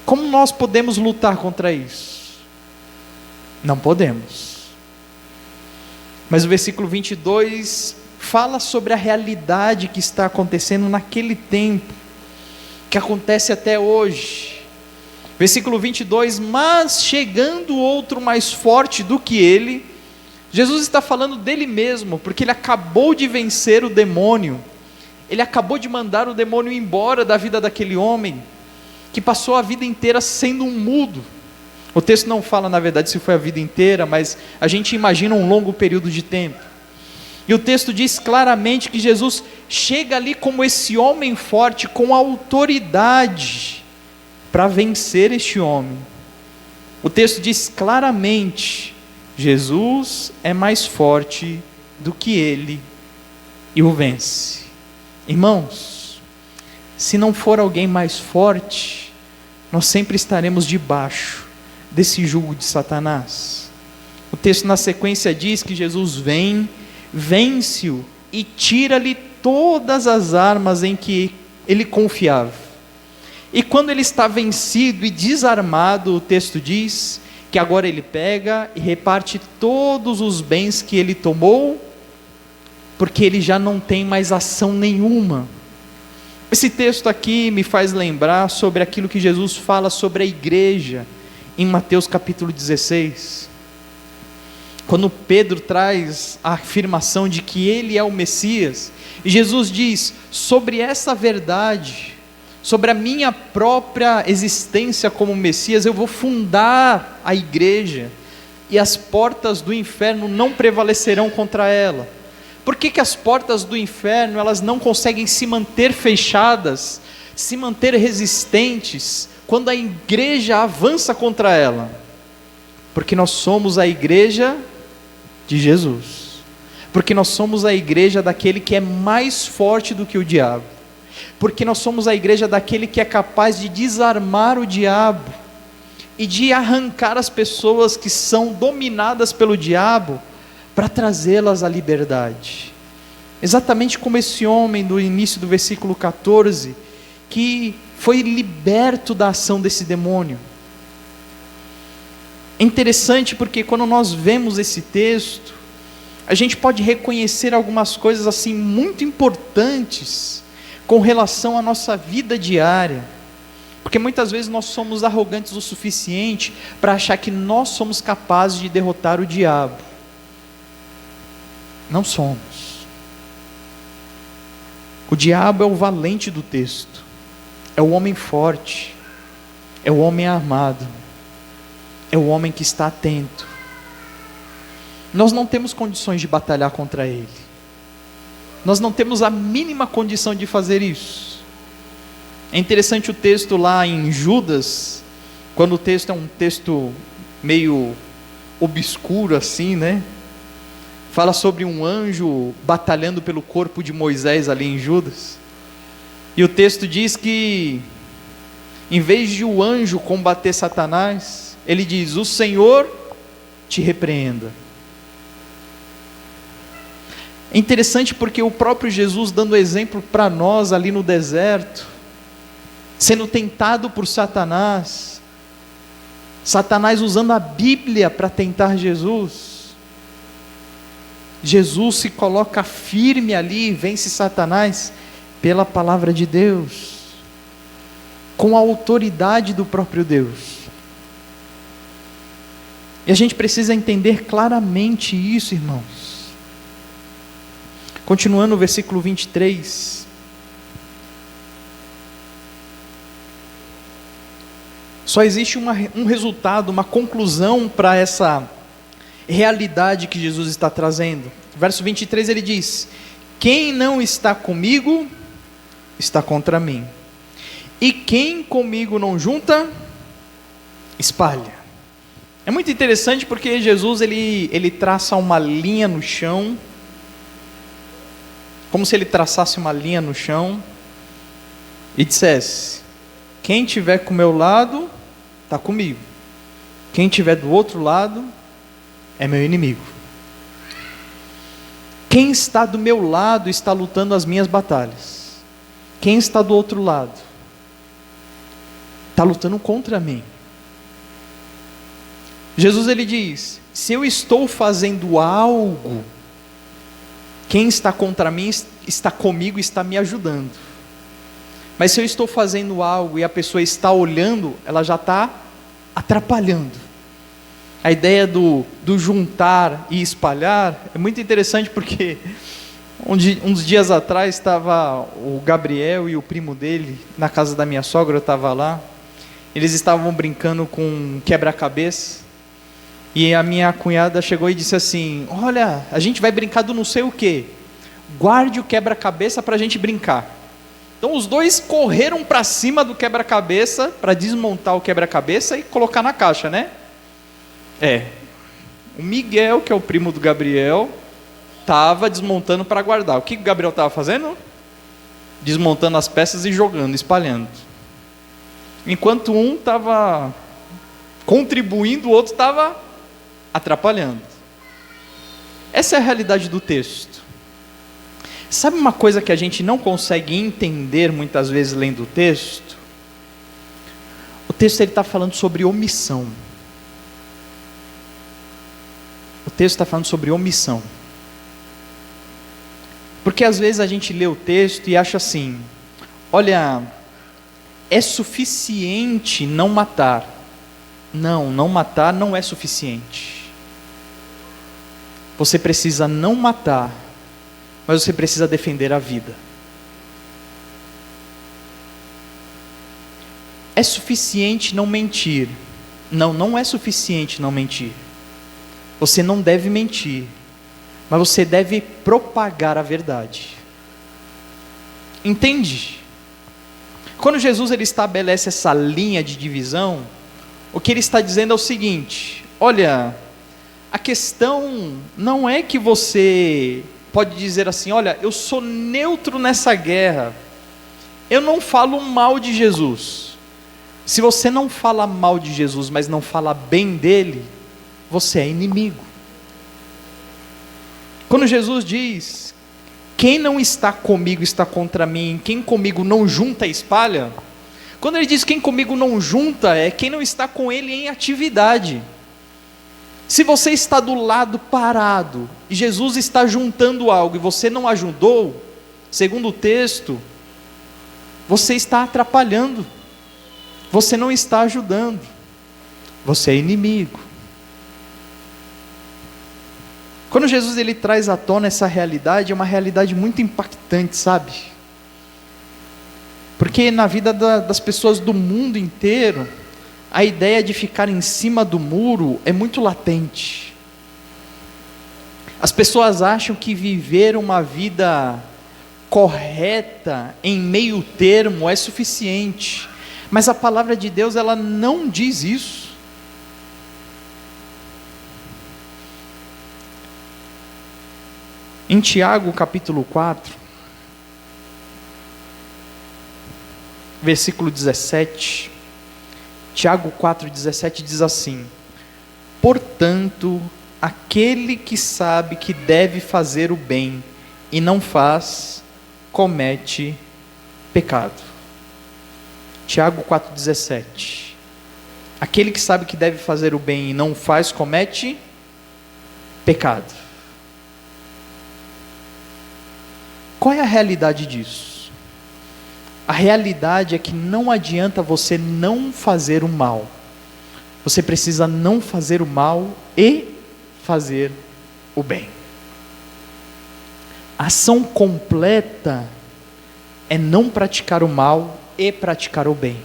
Como nós podemos lutar contra isso? Não podemos. Mas o versículo 22 fala sobre a realidade que está acontecendo naquele tempo, que acontece até hoje. Versículo 22, mas chegando outro mais forte do que ele, Jesus está falando dele mesmo, porque ele acabou de vencer o demônio, ele acabou de mandar o demônio embora da vida daquele homem, que passou a vida inteira sendo um mudo. O texto não fala na verdade se foi a vida inteira, mas a gente imagina um longo período de tempo. E o texto diz claramente que Jesus chega ali como esse homem forte, com autoridade, para vencer este homem. O texto diz claramente: Jesus é mais forte do que ele e o vence. Irmãos, se não for alguém mais forte, nós sempre estaremos debaixo desse jugo de Satanás. O texto na sequência diz que Jesus vem, vence-o e tira-lhe todas as armas em que ele confiava. E quando ele está vencido e desarmado, o texto diz que agora ele pega e reparte todos os bens que ele tomou, porque ele já não tem mais ação nenhuma. Esse texto aqui me faz lembrar sobre aquilo que Jesus fala sobre a igreja, em Mateus capítulo 16. Quando Pedro traz a afirmação de que ele é o Messias, e Jesus diz: sobre essa verdade, sobre a minha própria existência como Messias, eu vou fundar a igreja, e as portas do inferno não prevalecerão contra ela. Por que as portas do inferno, elas não conseguem se manter fechadas, se manter resistentes, quando a igreja avança contra ela? Porque nós somos a igreja de Jesus, porque nós somos a igreja daquele que é mais forte do que o diabo, porque nós somos a igreja daquele que é capaz de desarmar o diabo e de arrancar as pessoas que são dominadas pelo diabo para trazê-las à liberdade. Exatamente como esse homem do início do versículo 14, que foi liberto da ação desse demônio. É interessante porque quando nós vemos esse texto, a gente pode reconhecer algumas coisas assim muito importantes com relação à nossa vida diária, porque muitas vezes nós somos arrogantes o suficiente para achar que nós somos capazes de derrotar o diabo. Não somos. O diabo é o valente do texto, é o homem forte, é o homem armado, é o homem que está atento. Nós não temos condições de batalhar contra ele. Nós não temos a mínima condição de fazer isso. É interessante o texto lá em Judas, quando o texto é um texto meio obscuro assim, né? Fala sobre um anjo batalhando pelo corpo de Moisés ali em Judas. E o texto diz que, em vez de o anjo combater Satanás, ele diz: o Senhor te repreenda. É interessante porque o próprio Jesus, dando exemplo para nós ali no deserto, sendo tentado por Satanás, Satanás usando a Bíblia para tentar Jesus, Jesus se coloca firme ali e vence Satanás pela palavra de Deus, com a autoridade do próprio Deus. E a gente precisa entender claramente isso, irmãos. Continuando o versículo 23. Só existe um resultado, uma conclusão para essa realidade que Jesus está trazendo. Verso 23 ele diz: quem não está comigo, está contra mim. E quem comigo não junta, espalha. É muito interessante porque Jesus ele traça uma linha no chão, como se ele traçasse uma linha no chão e dissesse: quem estiver com o meu lado, está comigo. Quem estiver do outro lado, é meu inimigo. Quem está do meu lado está lutando as minhas batalhas. Quem está do outro lado está lutando contra mim. Jesus ele diz: se eu estou fazendo algo, quem está contra mim está comigo, está me ajudando. Mas se eu estou fazendo algo e a pessoa está olhando, ela já está atrapalhando. A ideia do juntar e espalhar é muito interessante porque uns dias atrás estava o Gabriel e o primo dele na casa da minha sogra, eu estava lá. Eles estavam brincando com quebra-cabeça. E a minha cunhada chegou e disse assim: olha, a gente vai brincar do não sei o que, guarde o quebra-cabeça para a gente brincar. Então os dois correram para cima do quebra-cabeça, para desmontar o quebra-cabeça e colocar na caixa, né? O Miguel, que é o primo do Gabriel, estava desmontando para guardar. O que o Gabriel estava fazendo? Desmontando as peças e jogando, espalhando. Enquanto um estava contribuindo, o outro estava atrapalhando. Essa é a realidade do texto. Sabe uma coisa que a gente não consegue entender muitas vezes lendo o texto? O texto está falando sobre omissão. O texto está falando sobre omissão. Porque às vezes a gente lê o texto e acha assim: olha, é suficiente não matar. Não matar não é suficiente. Você precisa não matar, mas você precisa defender a vida. É suficiente não mentir. Não é suficiente não mentir. Você não deve mentir, mas você deve propagar a verdade. Entende? Quando Jesus ele estabelece essa linha de divisão, o que ele está dizendo é o seguinte: olha, a questão não é que você pode dizer assim: olha, eu sou neutro nessa guerra, eu não falo mal de Jesus. Se você não fala mal de Jesus, mas não fala bem dele, você é inimigo. Quando Jesus diz: quem não está comigo está contra mim, quem comigo não junta espalha. Quando ele diz quem comigo não junta, é quem não está com ele em atividade. Se você está do lado parado, e Jesus está juntando algo, e você não ajudou, segundo o texto, você está atrapalhando, você não está ajudando, você é inimigo. Quando Jesus ele traz à tona essa realidade, é uma realidade muito impactante, sabe? Porque na vida das pessoas do mundo inteiro, a ideia de ficar em cima do muro é muito latente. As pessoas acham que viver uma vida correta, em meio termo, é suficiente. Mas a palavra de Deus, ela não diz isso. Em Tiago capítulo 4, versículo 17, Tiago 4,17 diz assim: portanto, aquele que sabe que deve fazer o bem e não faz, comete pecado. Tiago 4,17, aquele que sabe que deve fazer o bem e não faz, comete pecado. Qual é a realidade disso? A realidade é que não adianta você não fazer o mal. Você precisa não fazer o mal e fazer o bem. A ação completa é não praticar o mal e praticar o bem.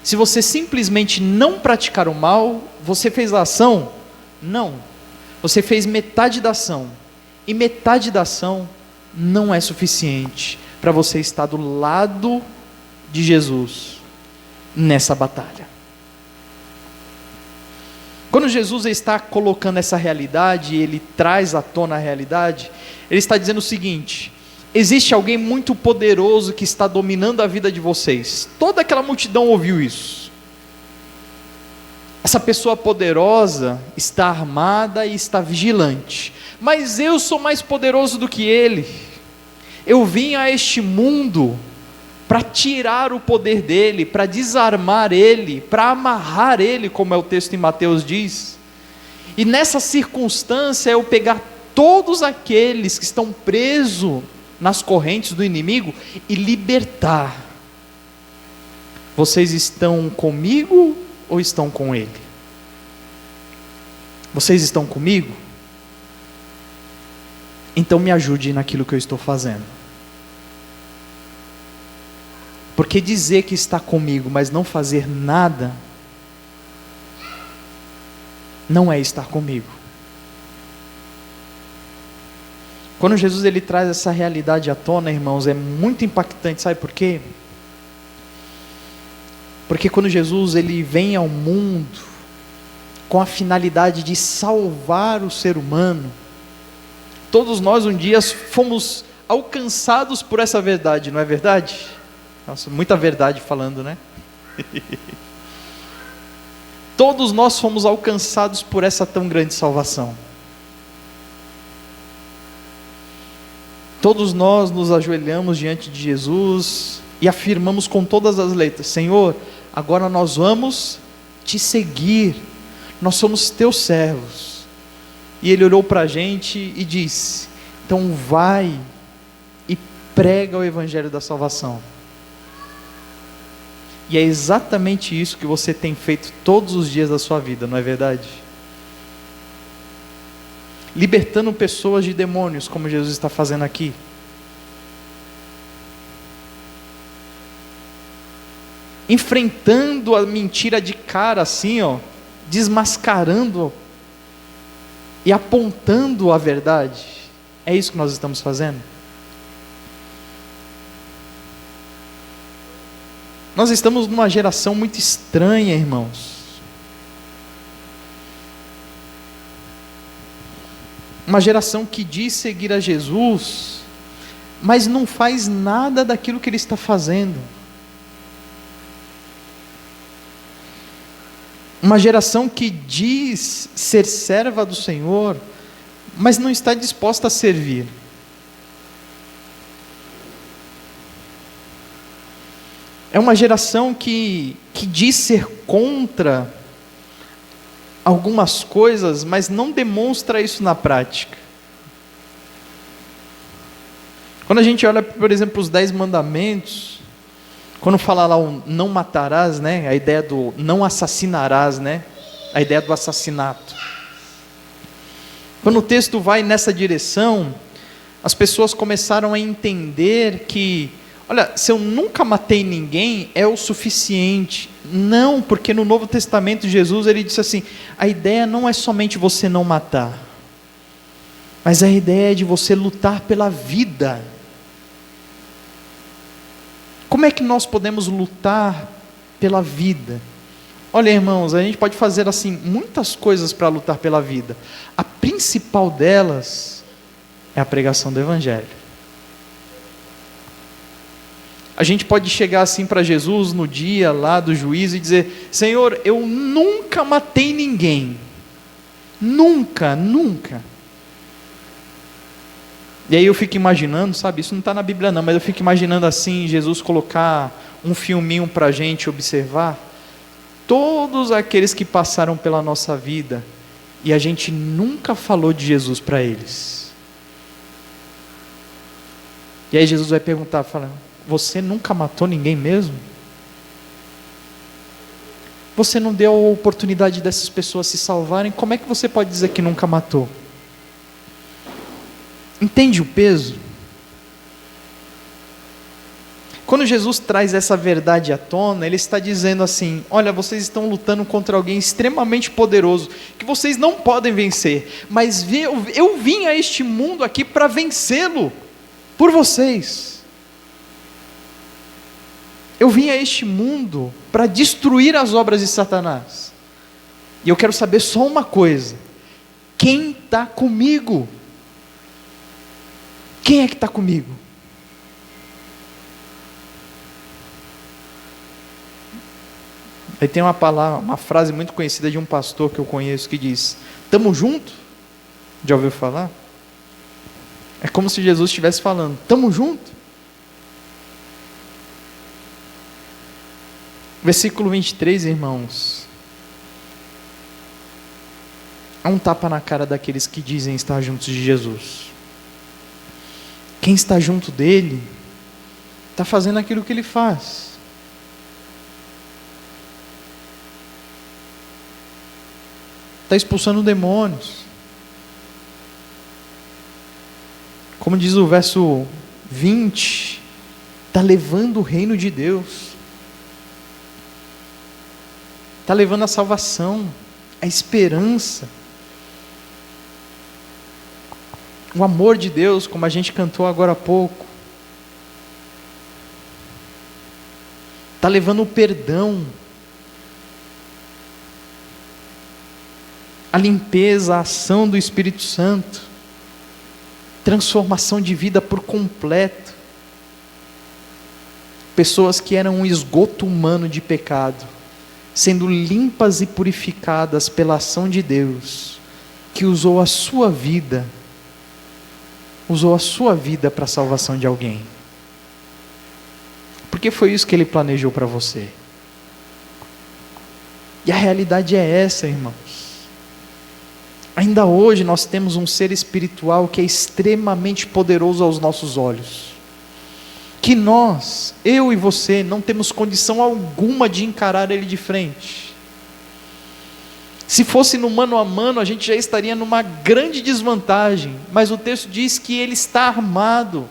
Se você simplesmente não praticar o mal, você fez a ação? Não. Você fez metade da ação. E metade da ação não é suficiente para você estar do lado de Jesus nessa batalha. Quando Jesus está colocando essa realidade, ele traz à tona a realidade, ele está dizendo o seguinte: existe alguém muito poderoso que está dominando a vida de vocês. Toda aquela multidão ouviu isso. Essa pessoa poderosa está armada e está vigilante. Mas eu sou mais poderoso do que ele. Eu vim a este mundo para tirar o poder dele, para desarmar ele, para amarrar ele, como é o texto em Mateus diz. E nessa circunstância eu pegar todos aqueles que estão presos nas correntes do inimigo e libertar. Vocês estão comigo ou estão com ele? Vocês estão comigo? Então me ajude naquilo que eu estou fazendo. Porque dizer que está comigo, mas não fazer nada, não é estar comigo. Quando Jesus ele traz essa realidade à tona, irmãos, é muito impactante. Sabe por quê? Porque quando Jesus ele vem ao mundo com a finalidade de salvar o ser humano, todos nós um dia fomos alcançados por essa verdade, não é verdade? Nossa, muita verdade falando, né? Todos nós fomos alcançados por essa tão grande salvação. Todos nós nos ajoelhamos diante de Jesus e afirmamos com todas as letras: Senhor, agora nós vamos te seguir, nós somos teus servos. E Ele olhou para a gente e disse: então vai e prega o Evangelho da salvação. E é exatamente isso que você tem feito todos os dias da sua vida, não é verdade? Libertando pessoas de demônios, como Jesus está fazendo aqui. Enfrentando a mentira de cara assim, ó, desmascarando e apontando a verdade. É isso que nós estamos fazendo? Nós estamos numa geração muito estranha, irmãos. Uma geração que diz seguir a Jesus, mas não faz nada daquilo que Ele está fazendo. Uma geração que diz ser serva do Senhor, mas não está disposta a servir. É uma geração que diz ser contra algumas coisas, mas não demonstra isso na prática. Quando a gente olha, por exemplo, os 10 mandamentos, quando fala lá o não matarás, né? A ideia do não assassinarás, né? A ideia do assassinato. Quando o texto vai nessa direção, as pessoas começaram a entender que, olha, se eu nunca matei ninguém, é o suficiente. Não, porque no Novo Testamento Jesus ele disse assim: a ideia não é somente você não matar, mas a ideia é de você lutar pela vida. Como é que nós podemos lutar pela vida? Olha, irmãos, a gente pode fazer assim muitas coisas para lutar pela vida. A principal delas é a pregação do Evangelho. A gente pode chegar assim para Jesus no dia lá do juízo e dizer: Senhor, eu nunca matei ninguém. Nunca, nunca. E aí eu fico imaginando, sabe, isso não está na Bíblia não, mas eu fico imaginando assim, Jesus colocar um filminho para a gente observar, todos aqueles que passaram pela nossa vida, e a gente nunca falou de Jesus para eles. E aí Jesus vai perguntar, fala: você nunca matou ninguém mesmo? Você não deu a oportunidade dessas pessoas se salvarem, como é que você pode dizer que nunca matou? Entende o peso? Quando Jesus traz essa verdade à tona, Ele está dizendo assim: olha, vocês estão lutando contra alguém extremamente poderoso, que vocês não podem vencer, mas eu vim a este mundo aqui para vencê-lo, por vocês. Eu vim a este mundo para destruir as obras de Satanás. E eu quero saber só uma coisa: quem está comigo? Quem é que está comigo? Aí tem uma frase muito conhecida de um pastor que eu conheço que diz: tamo junto? Já ouviu falar? É como se Jesus estivesse falando: tamo junto? Versículo 23, irmãos, é um tapa na cara daqueles que dizem estar juntos de Jesus. Quem está junto dele está fazendo aquilo que ele faz. Está expulsando demônios. Como diz o verso 20, está levando o reino de Deus, está levando a salvação, a esperança, o amor de Deus, como a gente cantou agora há pouco, está levando o perdão, a limpeza, a ação do Espírito Santo, transformação de vida por completo. Pessoas que eram um esgoto humano de pecado, sendo limpas e purificadas pela ação de Deus, que usou a sua vida para a salvação de alguém. Porque foi isso que Ele planejou para você. E a realidade é essa, irmãos. Ainda hoje nós temos um ser espiritual que é extremamente poderoso aos nossos olhos, que nós, eu e você, não temos condição alguma de encarar ele de frente. Se fosse no mano a mano, a gente já estaria numa grande desvantagem, mas o texto diz que ele está armado,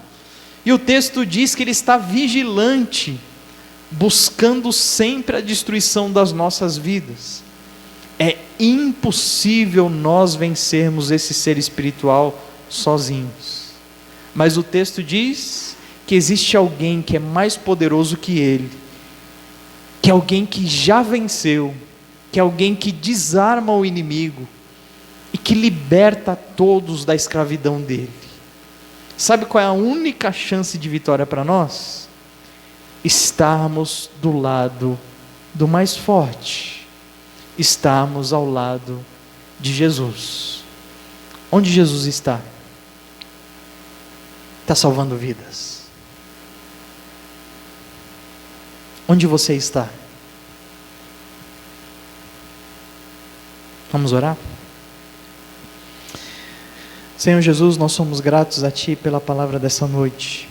e o texto diz que ele está vigilante, buscando sempre a destruição das nossas vidas. É impossível nós vencermos esse ser espiritual sozinhos, mas o texto diz que existe alguém que é mais poderoso que ele, que é alguém que já venceu, que é alguém que desarma o inimigo e que liberta todos da escravidão dele. Sabe qual é a única chance de vitória para nós? Estarmos do lado do mais forte, estarmos ao lado de Jesus. Onde Jesus está? Está salvando vidas. Onde você está? Vamos orar? Senhor Jesus, nós somos gratos a Ti pela palavra dessa noite.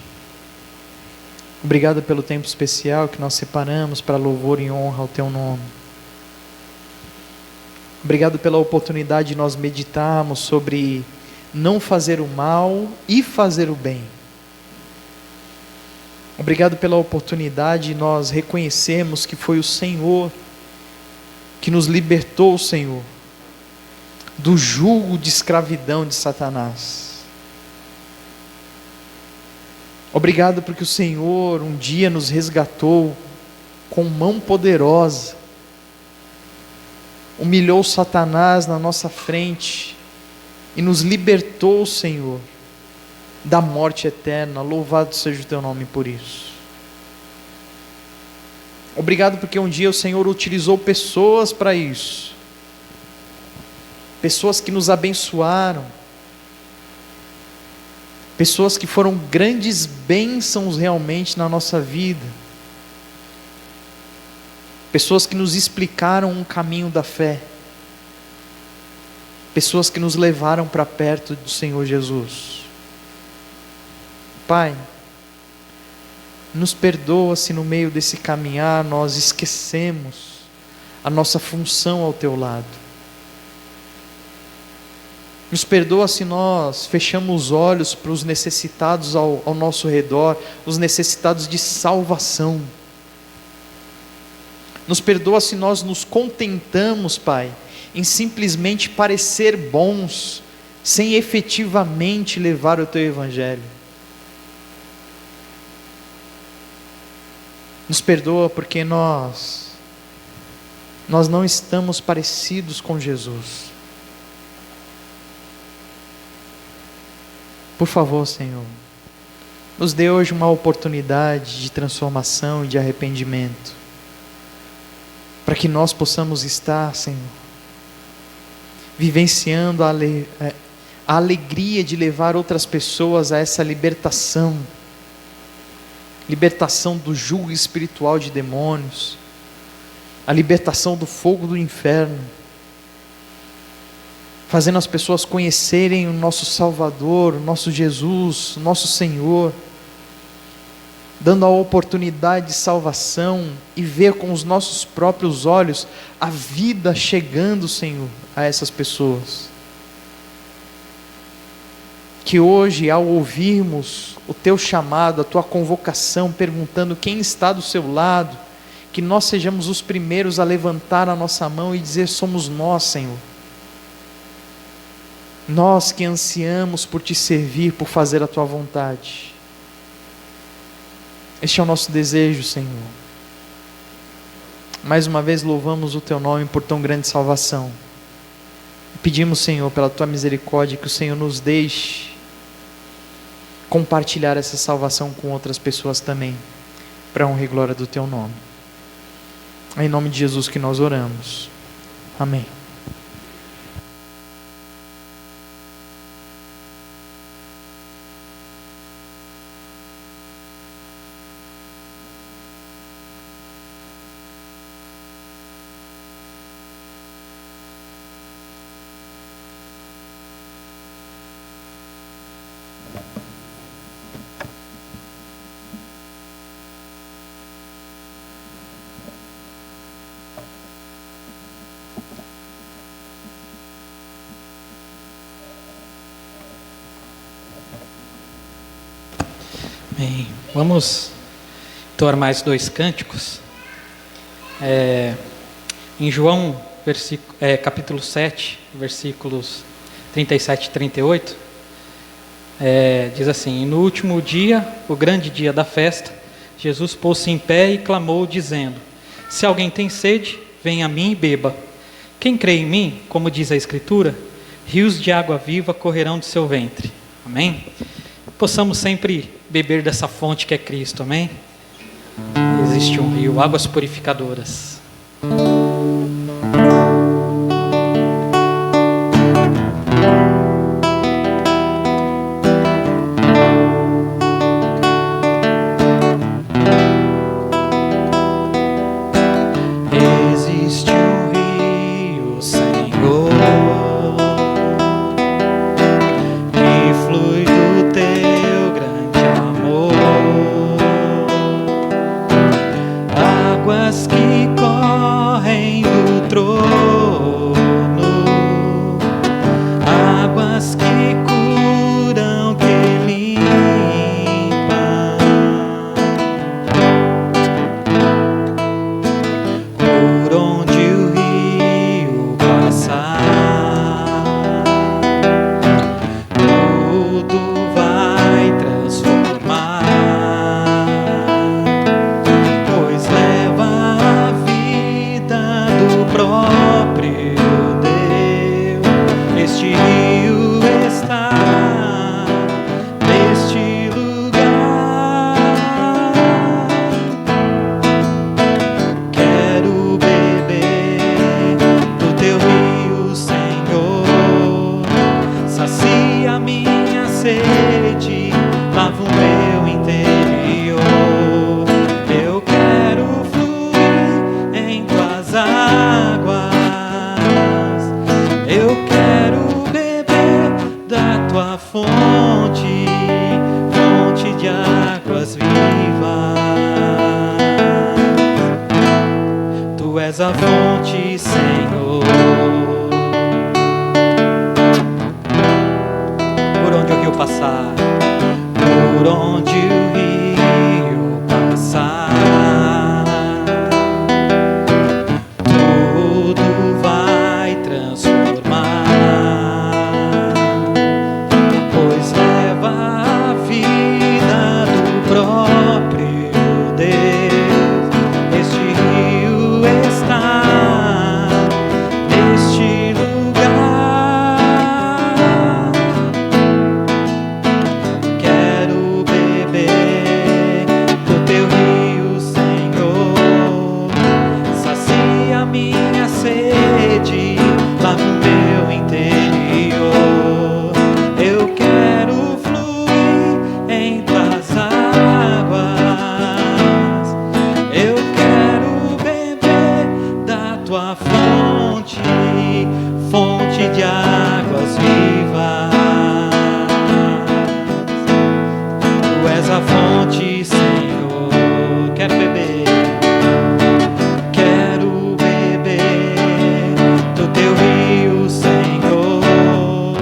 Obrigado pelo tempo especial que nós separamos para louvor e honra ao Teu nome. Obrigado pela oportunidade de nós meditarmos sobre não fazer o mal e fazer o bem. Obrigado pela oportunidade de nós reconhecermos que foi o Senhor que nos libertou, Senhor, do jugo de escravidão de Satanás. Obrigado porque o Senhor um dia nos resgatou com mão poderosa, humilhou Satanás na nossa frente e nos libertou, Senhor, da morte eterna. Louvado seja o Teu nome por isso. Obrigado porque um dia o Senhor utilizou pessoas para isso, pessoas que nos abençoaram, pessoas que foram grandes bênçãos realmente na nossa vida, pessoas que nos explicaram um caminho da fé, pessoas que nos levaram para perto do Senhor Jesus. Pai, nos perdoa se no meio desse caminhar nós esquecemos a nossa função ao Teu lado. Nos perdoa se nós fechamos os olhos para os necessitados ao nosso redor, os necessitados de salvação. Nos perdoa se nós nos contentamos, Pai, em simplesmente parecer bons, sem efetivamente levar o Teu Evangelho. Nos perdoa porque nós não estamos parecidos com Jesus. Por favor, Senhor, nos dê hoje uma oportunidade de transformação e de arrependimento, para que nós possamos estar, Senhor, vivenciando a alegria de levar outras pessoas a essa libertação do jugo espiritual de demônios, a libertação do fogo do inferno, fazendo as pessoas conhecerem o nosso Salvador, o nosso Jesus, o nosso Senhor, dando a oportunidade de salvação e ver com os nossos próprios olhos a vida chegando, Senhor, a essas pessoas. Que hoje, ao ouvirmos o Teu chamado, a Tua convocação, perguntando quem está do seu lado, que nós sejamos os primeiros a levantar a nossa mão e dizer: somos nós, Senhor. Nós que ansiamos por Te servir, por fazer a Tua vontade. Este é o nosso desejo, Senhor. Mais uma vez louvamos o Teu nome por tão grande salvação. Pedimos, Senhor, pela Tua misericórdia, que o Senhor nos deixe compartilhar essa salvação com outras pessoas também, para a honra e glória do Teu nome. É em nome de Jesus que nós oramos. Amém. Bem, vamos entoar mais 2 cânticos. Em João, capítulo 7, versículos 37 e 38, diz assim: E no último dia, o grande dia da festa, Jesus pôs-se em pé e clamou, dizendo: Se alguém tem sede, venha a mim e beba. Quem crê em mim, como diz a Escritura, rios de água viva correrão do seu ventre. Amém? Possamos sempre beber dessa fonte que é Cristo, amém? Existe um rio, águas purificadoras. Existe um rio, Senhor, que flui do Teu grande amor, águas que correm do trono, águas que curam, que limpam. Por onde o rio passar, tudo vai transformar, pois leva a vida do próprio Deus. Este rio está neste lugar. Quero beber do Teu rio, Senhor. Sacia minha sede, lava o meu interior. Eu quero fluir em Tuas águas. Eu quero beber da Tua fonte, fonte de águas vivas. Tu és a fonte, Senhor. passar, por onde o rio passar, tudo vai transformar, pois leva a vida do próprio Deus. Este rio está neste lugar. Quero beber do teu rio, Senhor. Sacia minha sede lá no meu interior. Eu quero fluir em tuas águas. Eu quero beber da tua fonte, fonte de águas vivas. Tu és a fonte, Senhor. Quero beber do teu rio, Senhor.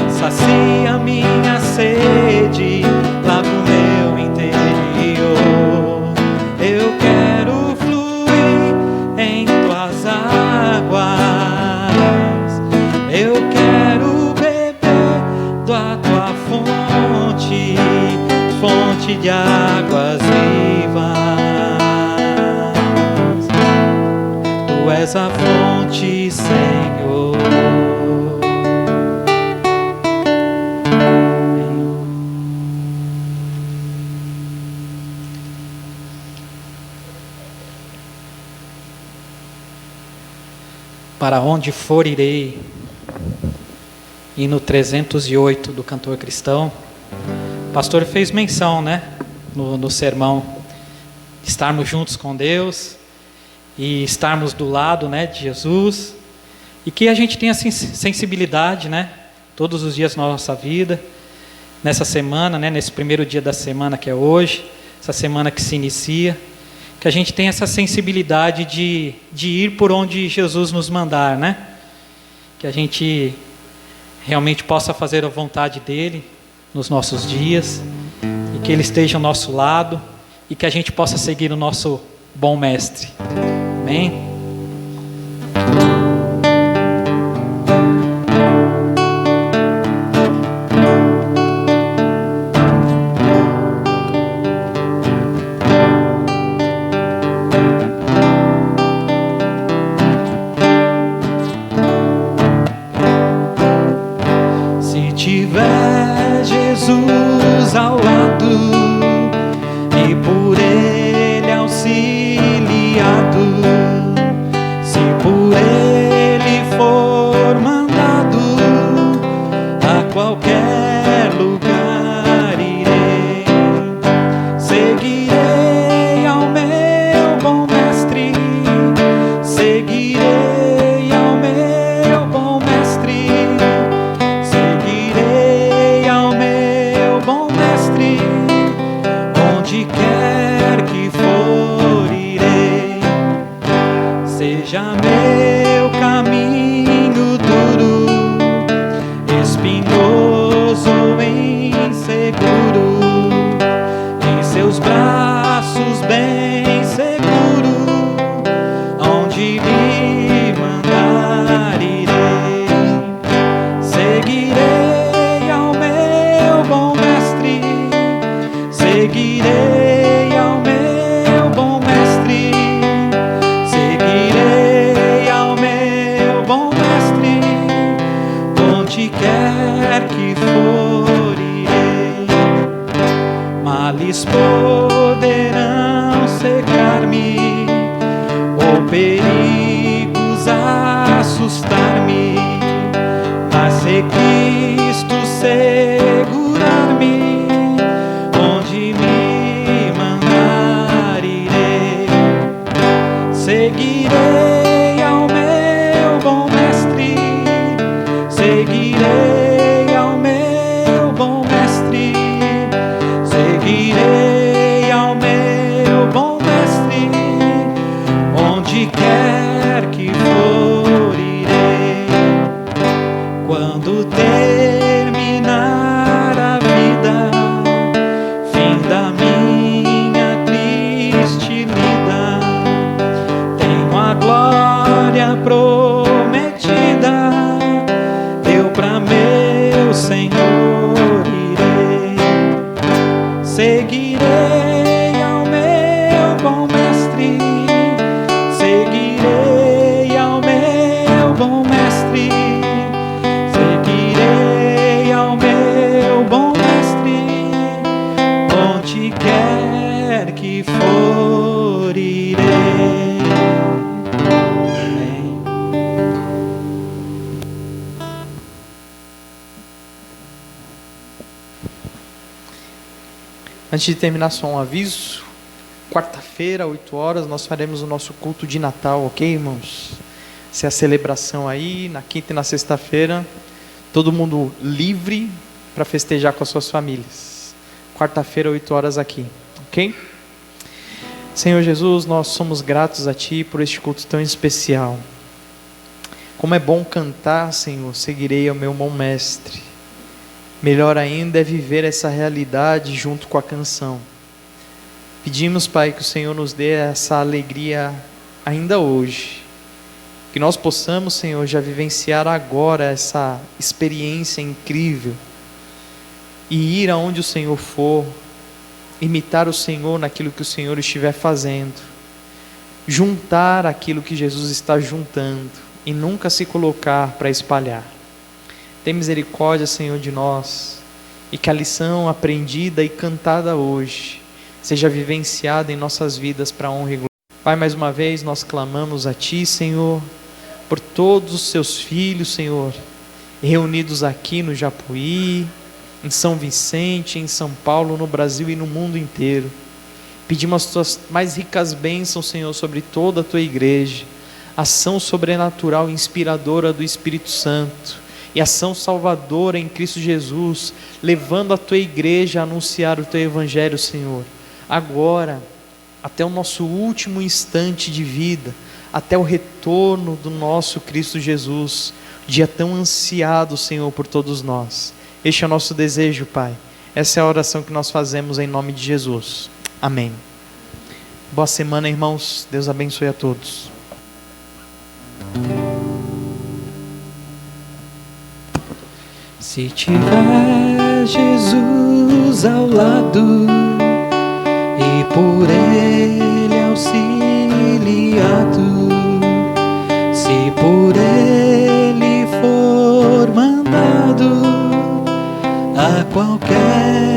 Sacia minha sede lá no meu interior. Eu quero fluir em tuas águas. Eu quero beber da tua fonte, fonte de águas vivas. Tu és a fonte, Senhor. Para onde for irei. E no 308 do cantor cristão, o pastor fez menção, né, no sermão, estarmos juntos com Deus e estarmos do lado, né, de Jesus, e que a gente tenha sensibilidade, né, todos os dias da nossa vida, nessa semana, né, nesse primeiro dia da semana que é hoje, essa semana que se inicia, que a gente tenha essa sensibilidade de ir por onde Jesus nos mandar, né, que a gente realmente possa fazer a vontade dele nos nossos dias, e que ele esteja ao nosso lado, e que a gente possa seguir o nosso bom mestre. Amém? Se tiver Jesus ao lado e por ele auxiliado, se por ele for mandado, a qualquer lugar irei. Seguirei ao meu bom mestre, seguirei ao meu bom mestre, seguirei ao meu bom mestre, onde quer que for irei. Seja meu caminho duro, espinhoso ou inseguro, em seus braços bem seguro, onde me mandar irei. Seguirei ao meu bom mestre, seguirei ao meu bom mestre, seguirei ao meu bom mestre, onde quer que for irei. Males poderão cegar-me, ou perigos assustar-me, mas se Cristo segurar-me, onde me mandar irei. Seguirei ao meu bom mestre, seguirei ao meu bom mestre, seguirei ao meu bom mestre, onde quer que for irei. Quando terminar a vida Antes de terminar, só um aviso. Quarta-feira, 8 horas, nós faremos o nosso culto de Natal, ok, irmãos? Essa é a celebração aí, na quinta e na sexta-feira. Todo mundo livre para festejar com as suas famílias. Quarta-feira, 8 horas aqui, ok? Senhor Jesus, nós somos gratos a Ti por este culto tão especial. Como é bom cantar, Senhor, seguirei ao meu bom mestre. Melhor ainda é viver essa realidade junto com a canção. Pedimos, Pai, que o Senhor nos dê essa alegria ainda hoje. Que nós possamos, Senhor, já vivenciar agora essa experiência incrível. E ir aonde o Senhor for, imitar o Senhor naquilo que o Senhor estiver fazendo. Juntar aquilo que Jesus está juntando. E nunca se colocar para espalhar. Tem misericórdia, Senhor, de nós. E que a lição aprendida e cantada hoje seja vivenciada em nossas vidas para a honra e glória. Pai, mais uma vez nós clamamos a Ti, Senhor, por todos os Seus filhos, Senhor, reunidos aqui no Japuí, em São Vicente, em São Paulo, no Brasil e no mundo inteiro. Pedimos as Tuas mais ricas bênçãos, Senhor, sobre toda a Tua igreja, ação sobrenatural, inspiradora do Espírito Santo, e ação salvadora em Cristo Jesus, levando a Tua igreja a anunciar o Teu Evangelho, Senhor, agora, até o nosso último instante de vida, até o retorno do nosso Cristo Jesus, dia tão ansiado, Senhor, por todos nós. Este é o nosso desejo, Pai. Essa é a oração que nós fazemos em nome de Jesus. Amém. Boa semana, irmãos. Deus abençoe a todos. Se tiver Jesus ao lado e por Ele auxiliado, se por Ele for mandado a qualquer